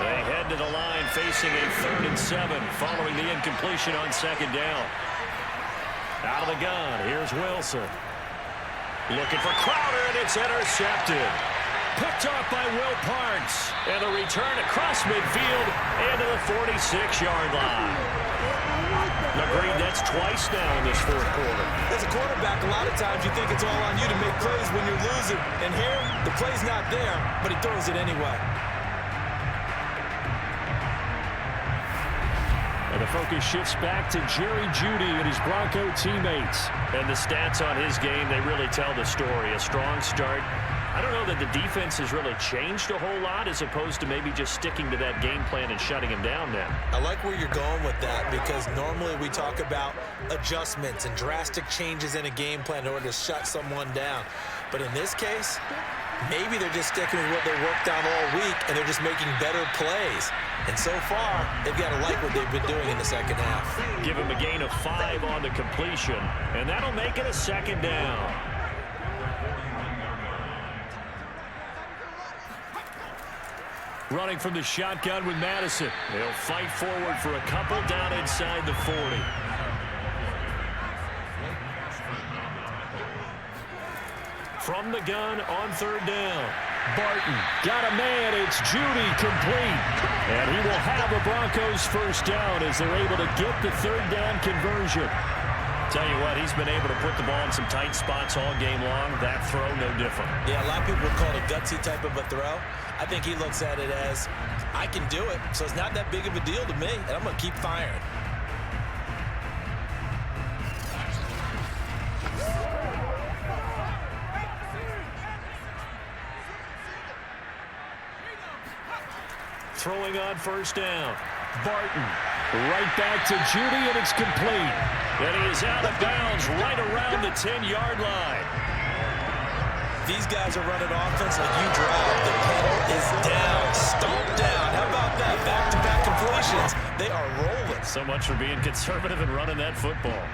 They head to the line facing a 3rd and 7 following the incompletion on 2nd down. Out of the gun, here's Wilson. Looking for Crowder, and it's intercepted. Picked off by Will Parks. And the return across midfield and to the 46-yard line. Agreed, that's twice now in this 4th quarter. As a quarterback, a lot of times you think it's all on you to make plays when you're losing. And here, the play's not there, but he throws it anyway. And the focus shifts back to Jerry Jeudy and his Bronco teammates. And the stats on his game, they really tell the story. A strong start. I don't know that the defense has really changed a whole lot as opposed to maybe just sticking to that game plan and shutting him down now. I like where you're going with that because normally we talk about adjustments and drastic changes in a game plan in order to shut someone down. But in this case, maybe they're just sticking with what they worked on all week and they're just making better plays. And so far, they've got to like what they've been doing in the 2nd half. Give him a gain of 5 on the completion, and that'll make it a 2nd down. Running from the shotgun with Madison. They'll fight forward for a couple down inside the 40. From the gun on 3rd down. Barton got a man. It's Judy complete. And he will have the Broncos 1st down as they're able to get the 3rd down conversion. Tell you what, he's been able to put the ball in some tight spots all game long. That throw, no different. Yeah, a lot of people would call it a gutsy type of a throw. I think he looks at it as, I can do it, so it's not that big of a deal to me, and I'm going to keep firing. Throwing on 1st down. Barton right back to Judy, and it's complete. And he is out of bounds right around the 10-yard line. These guys are running offense like you drive. The pedal is down, stomped down. How about that? Back-to-back completions. They are rolling. So much for being conservative and running that football.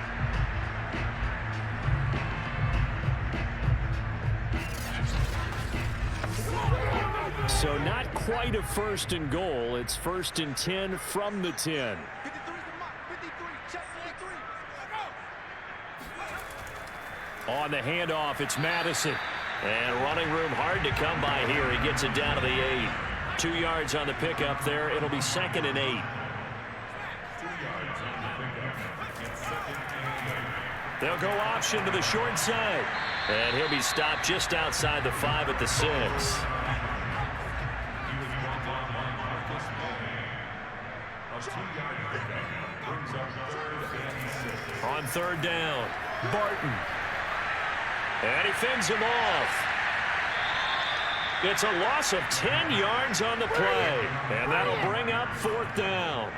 So not quite a 1st and goal. It's 1st and 10 from the 10. On the handoff, it's Madison. And running room hard to come by here. He gets it down to the 8. 2 yards on the pickup there. It'll be 2nd and 8. They'll go option to the short side. And he'll be stopped just outside the 5 at the 6. On 3rd down, Barton. And he fends him off. It's a loss of 10 yards on the play. And that'll bring up 4th down.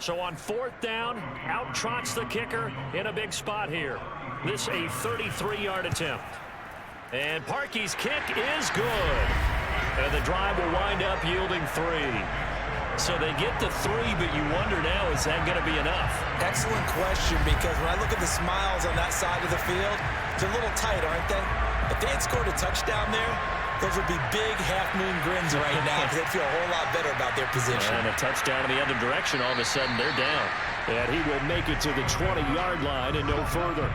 So on 4th down, out trots the kicker in a big spot here. This a 33-yard attempt. And Parkey's kick is good. And the drive will wind up yielding 3. So they get to 3, but you wonder now, is that going to be enough? Excellent question, because when I look at the smiles on that side of the field, they're a little tight, aren't they? If they had scored a touchdown there, those would be big half-moon grins right now, because they'd feel a whole lot better about their position. And a touchdown in the other direction, all of a sudden they're down. And he will make it to the 20-yard line and no further.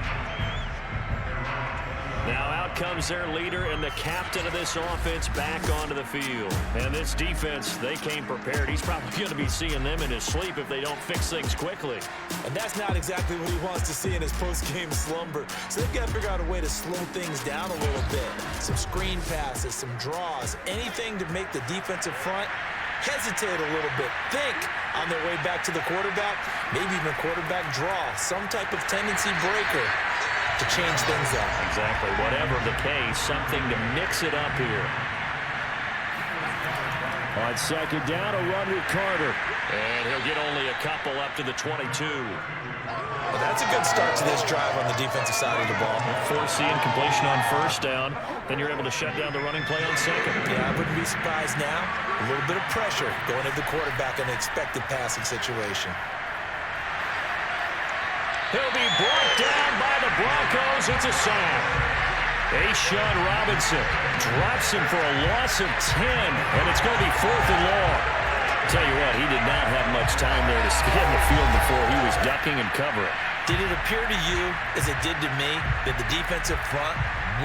Now out comes their leader and the captain of this offense back onto the field. And this defense, they came prepared. He's probably going to be seeing them in his sleep if they don't fix things quickly. And that's not exactly what he wants to see in his post-game slumber. So they've got to figure out a way to slow things down a little bit. Some screen passes, some draws, anything to make the defensive front hesitate a little bit. Think on their way back to the quarterback, maybe even a quarterback draw, some type of tendency breaker to change things up. Exactly. Whatever the case, something to mix it up here. On 2nd down, a run with Carter. And he'll get only a couple up to the 22. Well, that's a good start to this drive on the defensive side of the ball. Forcing completion on 1st down. Then you're able to shut down the running play on 2nd. Yeah, I wouldn't be surprised now. A little bit of pressure going at the quarterback in an expected passing situation. He'll be brought down by the Broncos. It's a sack. Sean Robinson drops him for a loss of 10, and it's going to be 4th and long. Tell you what, he did not have much time there to stay in the field before he was ducking and covering. Did it appear to you, as it did to me, that the defensive front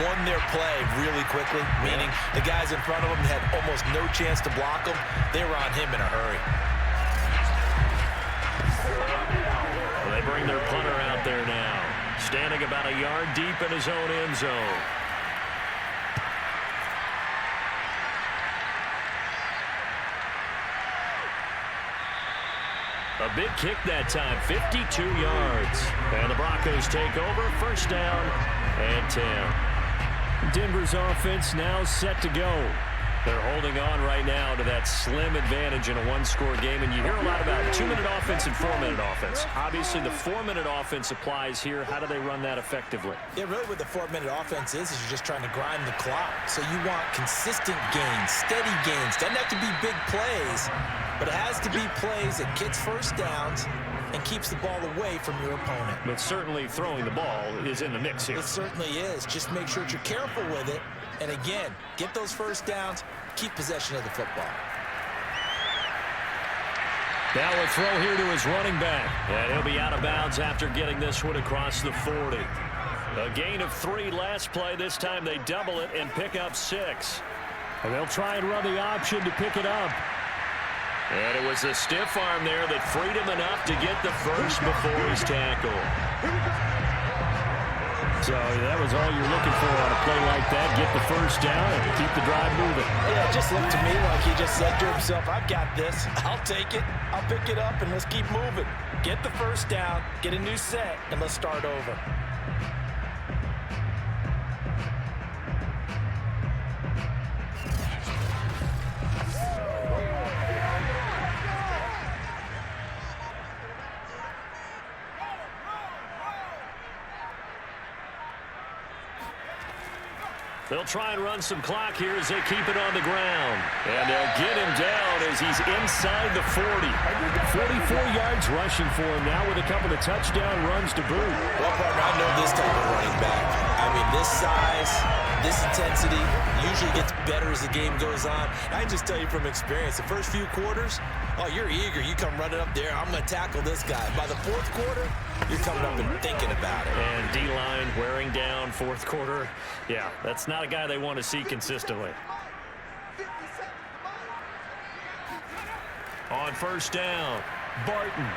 won their play really quickly? Meaning the guys in front of them had almost no chance to block them. They were on him in a hurry. They bring their punter out there now, standing about a yard deep in his own end zone. A big kick that time, 52 yards. And the Broncos take over, 1st down and 10. Denver's offense now set to go. They're holding on right now to that slim advantage in a one-score game. And you hear a lot about 2-minute offense and 4-minute offense. Obviously, the 4-minute offense applies here. How do they run that effectively? Yeah, really what the 4-minute offense is you're just trying to grind the clock. So you want consistent gains, steady gains. Doesn't have to be big plays, but it has to be plays that gets 1st downs and keeps the ball away from your opponent. But certainly throwing the ball is in the mix here. It certainly is. Just make sure that you're careful with it. And again, get those 1st downs, keep possession of the football. Now a throw here to his running back. And he'll be out of bounds after getting this one across the 40. A gain of 3 last play. This time they double it and pick up 6. And they'll try and run the option to pick it up. And it was a stiff arm there that freed him enough to get the first before his tackle. So that was all you're looking for on a play like that. Get the 1st down and keep the drive moving. Yeah, it just looked to me like he just said to himself, I've got this. I'll take it. I'll pick it up, and let's keep moving. Get the 1st down, get a new set, and let's start over. They'll try and run some clock here as they keep it on the ground. And they'll get him down as he's inside the 40. 44 yards rushing for him now with a couple of touchdown runs to boot. Well, partner, I know this type of running back. I mean, this size, this intensity usually gets better as the game goes on. I can just tell you from experience, the first few quarters, oh, you're eager. You come running up there, I'm going to tackle this guy. By the 4th quarter, you're coming up and thinking about it. And D-line wearing down 4th quarter. Yeah, that's not a guy they want to see consistently. On 1st down, Barton.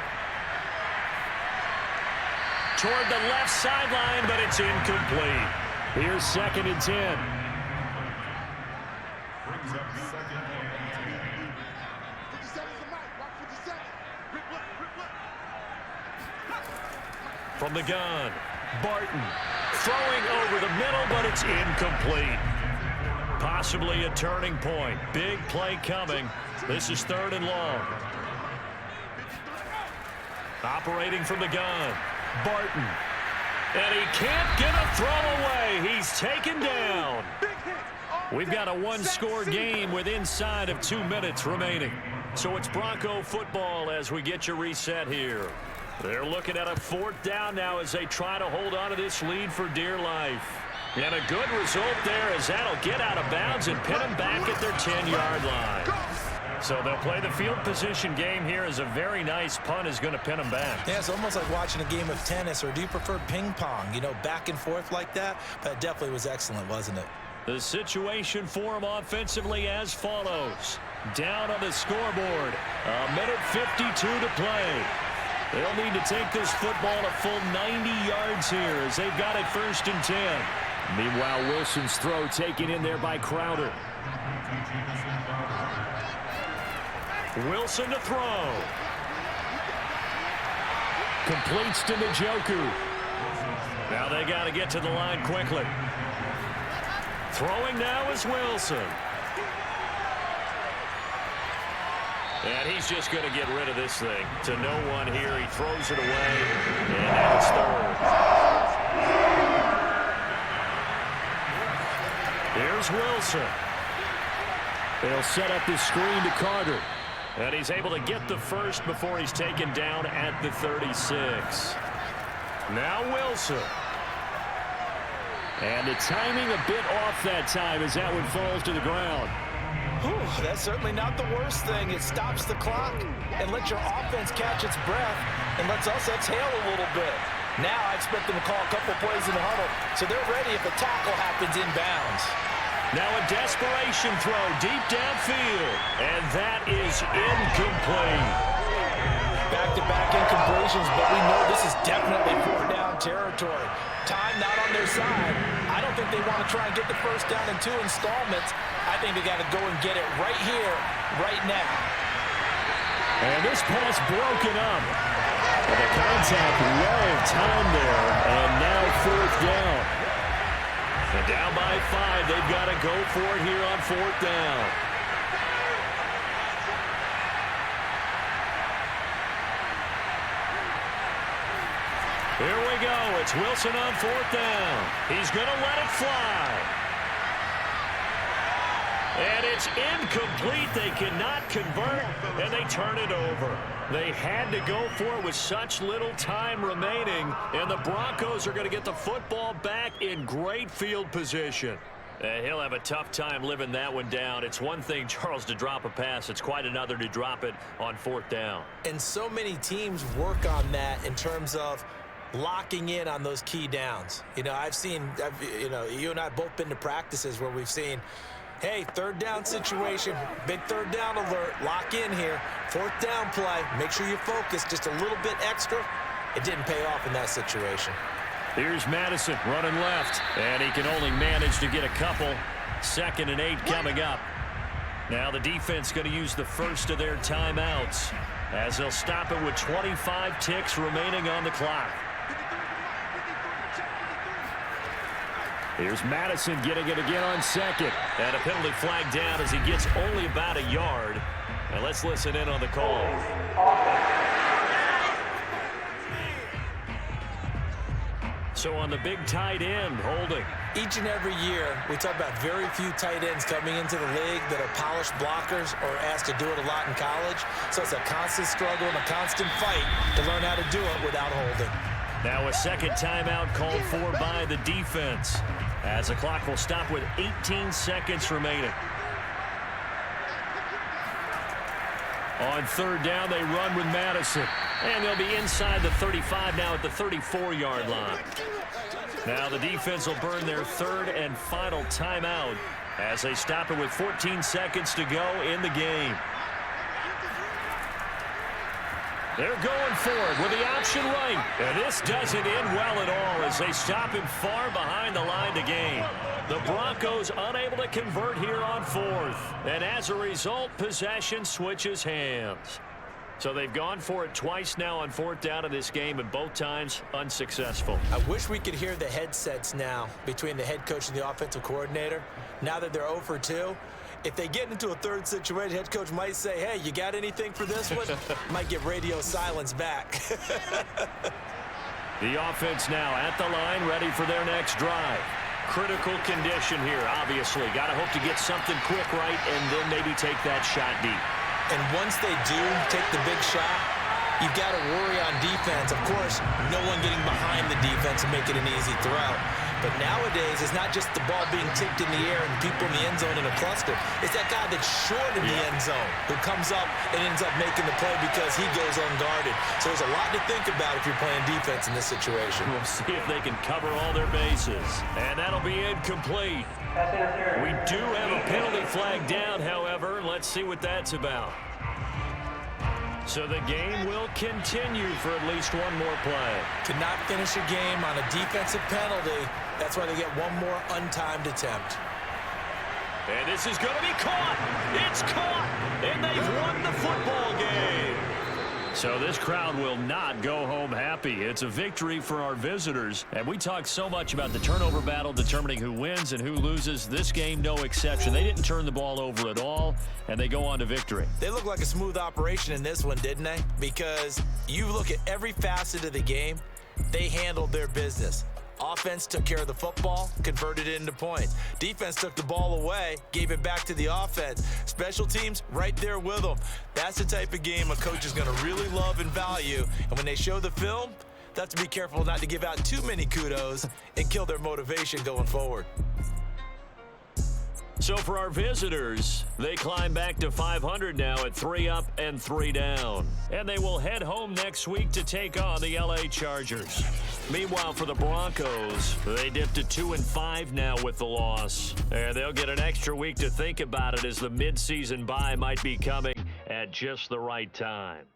Toward the left sideline, but it's incomplete. Here's 2nd and 10. From the gun, Barton throwing over the middle, but it's incomplete. Possibly a turning point. Big play coming. This is 3rd and long. Operating from the gun, Barton. And he can't get a throw away. He's taken down. We've got a one-score game with inside of 2 minutes remaining. So it's Bronco football as we get you reset here. They're looking at a 4th down now as they try to hold on to this lead for dear life. And a good result there as that'll get out of bounds and pin them back at their 10-yard line. So they'll play the field position game here as a very nice punt is going to pin them back. Yeah, it's almost like watching a game of tennis, or do you prefer ping pong? You know, back and forth like that? That definitely was excellent, wasn't it? The situation for them offensively as follows. Down on the scoreboard, 1:52 to play. They'll need to take this football a full 90 yards here as they've got it 1st and 10. Meanwhile, Wilson's throw taken in there by Crowder. Wilson to throw. Completes to Njoku. Now they got to get to the line quickly. Throwing now is Wilson. And he's just going to get rid of this thing. To no one here. He throws it away. And now it's 3rd. Here's Wilson. They'll set up the screen to Carter. And he's able to get the first before he's taken down at the 36. Now Wilson. And the timing a bit off that time as that one falls to the ground. Whew, that's certainly not the worst thing. It stops the clock and lets your offense catch its breath and lets us exhale a little bit. Now I expect them to call a couple plays in the huddle so they're ready if a tackle happens inbounds. Now a desperation throw deep downfield. And that is incomplete. Back-to-back incompletions, but we know this is definitely 4th-down territory. Time not on their side. I don't think they want to try and get the 1st down in 2 installments. I think they got to go and get it right here, right now. And this pass broken up. And the contact well timed there. And now 4th down. And down by 5, they've got to go for it here on 4th down. Here we go. It's Wilson on 4th down. He's going to let it fly. And it's incomplete. They cannot convert, and they turn it over. They had to go for it with such little time remaining, and the Broncos are going to get the football back in great field position. He'll have a tough time living that one down. It's one thing, Charles, to drop a pass. It's quite another to drop it on 4th down. And so many teams work on that in terms of locking in on those key downs. You know, you and I have both been to practices where we've seen, hey, 3rd down situation, big 3rd down alert, lock in here, 4th down play, make sure you focus just a little bit extra. It didn't pay off in that situation. Here's Madison running left, and he can only manage to get a couple. 2nd and 8 coming up. Now the defense going to use the first of their timeouts as they'll stop it with 25 ticks remaining on the clock. Here's Madison getting it again on 2nd. And a penalty flag down as he gets only about a yard. And let's listen in on the call. So on the big tight end, holding. Each and every year, we talk about very few tight ends coming into the league that are polished blockers or asked to do it a lot in college. So it's a constant struggle and a constant fight to learn how to do it without holding. Now a 2nd timeout called for by the defense as the clock will stop with 18 seconds remaining. On 3rd down, they run with Madison. And they'll be inside the 35 now at the 34-yard line. Now the defense will burn their 3rd and final timeout as they stop it with 14 seconds to go in the game. They're going for it with the option right. And this doesn't end well at all as they stop him far behind the line to gain. The Broncos unable to convert here on 4th. And as a result, possession switches hands. So they've gone for it twice now on 4th down in this game, and both times unsuccessful. I wish we could hear the headsets now between the head coach and the offensive coordinator. Now that they're 0 for 2, If they get into a third situation, head coach might say, hey, you got anything for this one? Might get radio silence back. The offense now at the line, ready for their next drive. Critical condition here, obviously. Got to hope to get something quick right and then maybe take that shot deep. And once they do take the big shot, you've got to worry on defense. Of course, no one getting behind the defense and make it an easy throw. But nowadays, it's not just the ball being tipped in the air and people in the end zone in a cluster. It's that guy that's short in the end zone who comes up and ends up making the play because he goes unguarded. So there's a lot to think about if you're playing defense in this situation. We'll see if they can cover all their bases. And that'll be incomplete. We do have a penalty flag down, however. Let's see what that's about. So the game will continue for at least one more play. To not finish a game on a defensive penalty, that's why they get one more untimed attempt. And this is going to be caught. It's caught. And they've won the football game. So this crowd will not go home happy. It's a victory for our visitors. And we talked so much about the turnover battle determining who wins and who loses. This game, no exception. They didn't turn the ball over at all, and they go on to victory. They look like a smooth operation in this one, didn't they? Because you look at every facet of the game, they handled their business. Offense took care of the football, converted it into points. Defense took the ball away, gave it back to the offense. Special teams, right there with them. That's the type of game a coach is going to really love and value. And when they show the film, they have to be careful not to give out too many kudos and kill their motivation going forward. So for our visitors, they climb back to 500 now at 3 up and 3 down. And they will head home next week to take on the LA Chargers. Meanwhile, for the Broncos, they dipped to 2-5 now with the loss. And they'll get an extra week to think about it as the midseason bye might be coming at just the right time.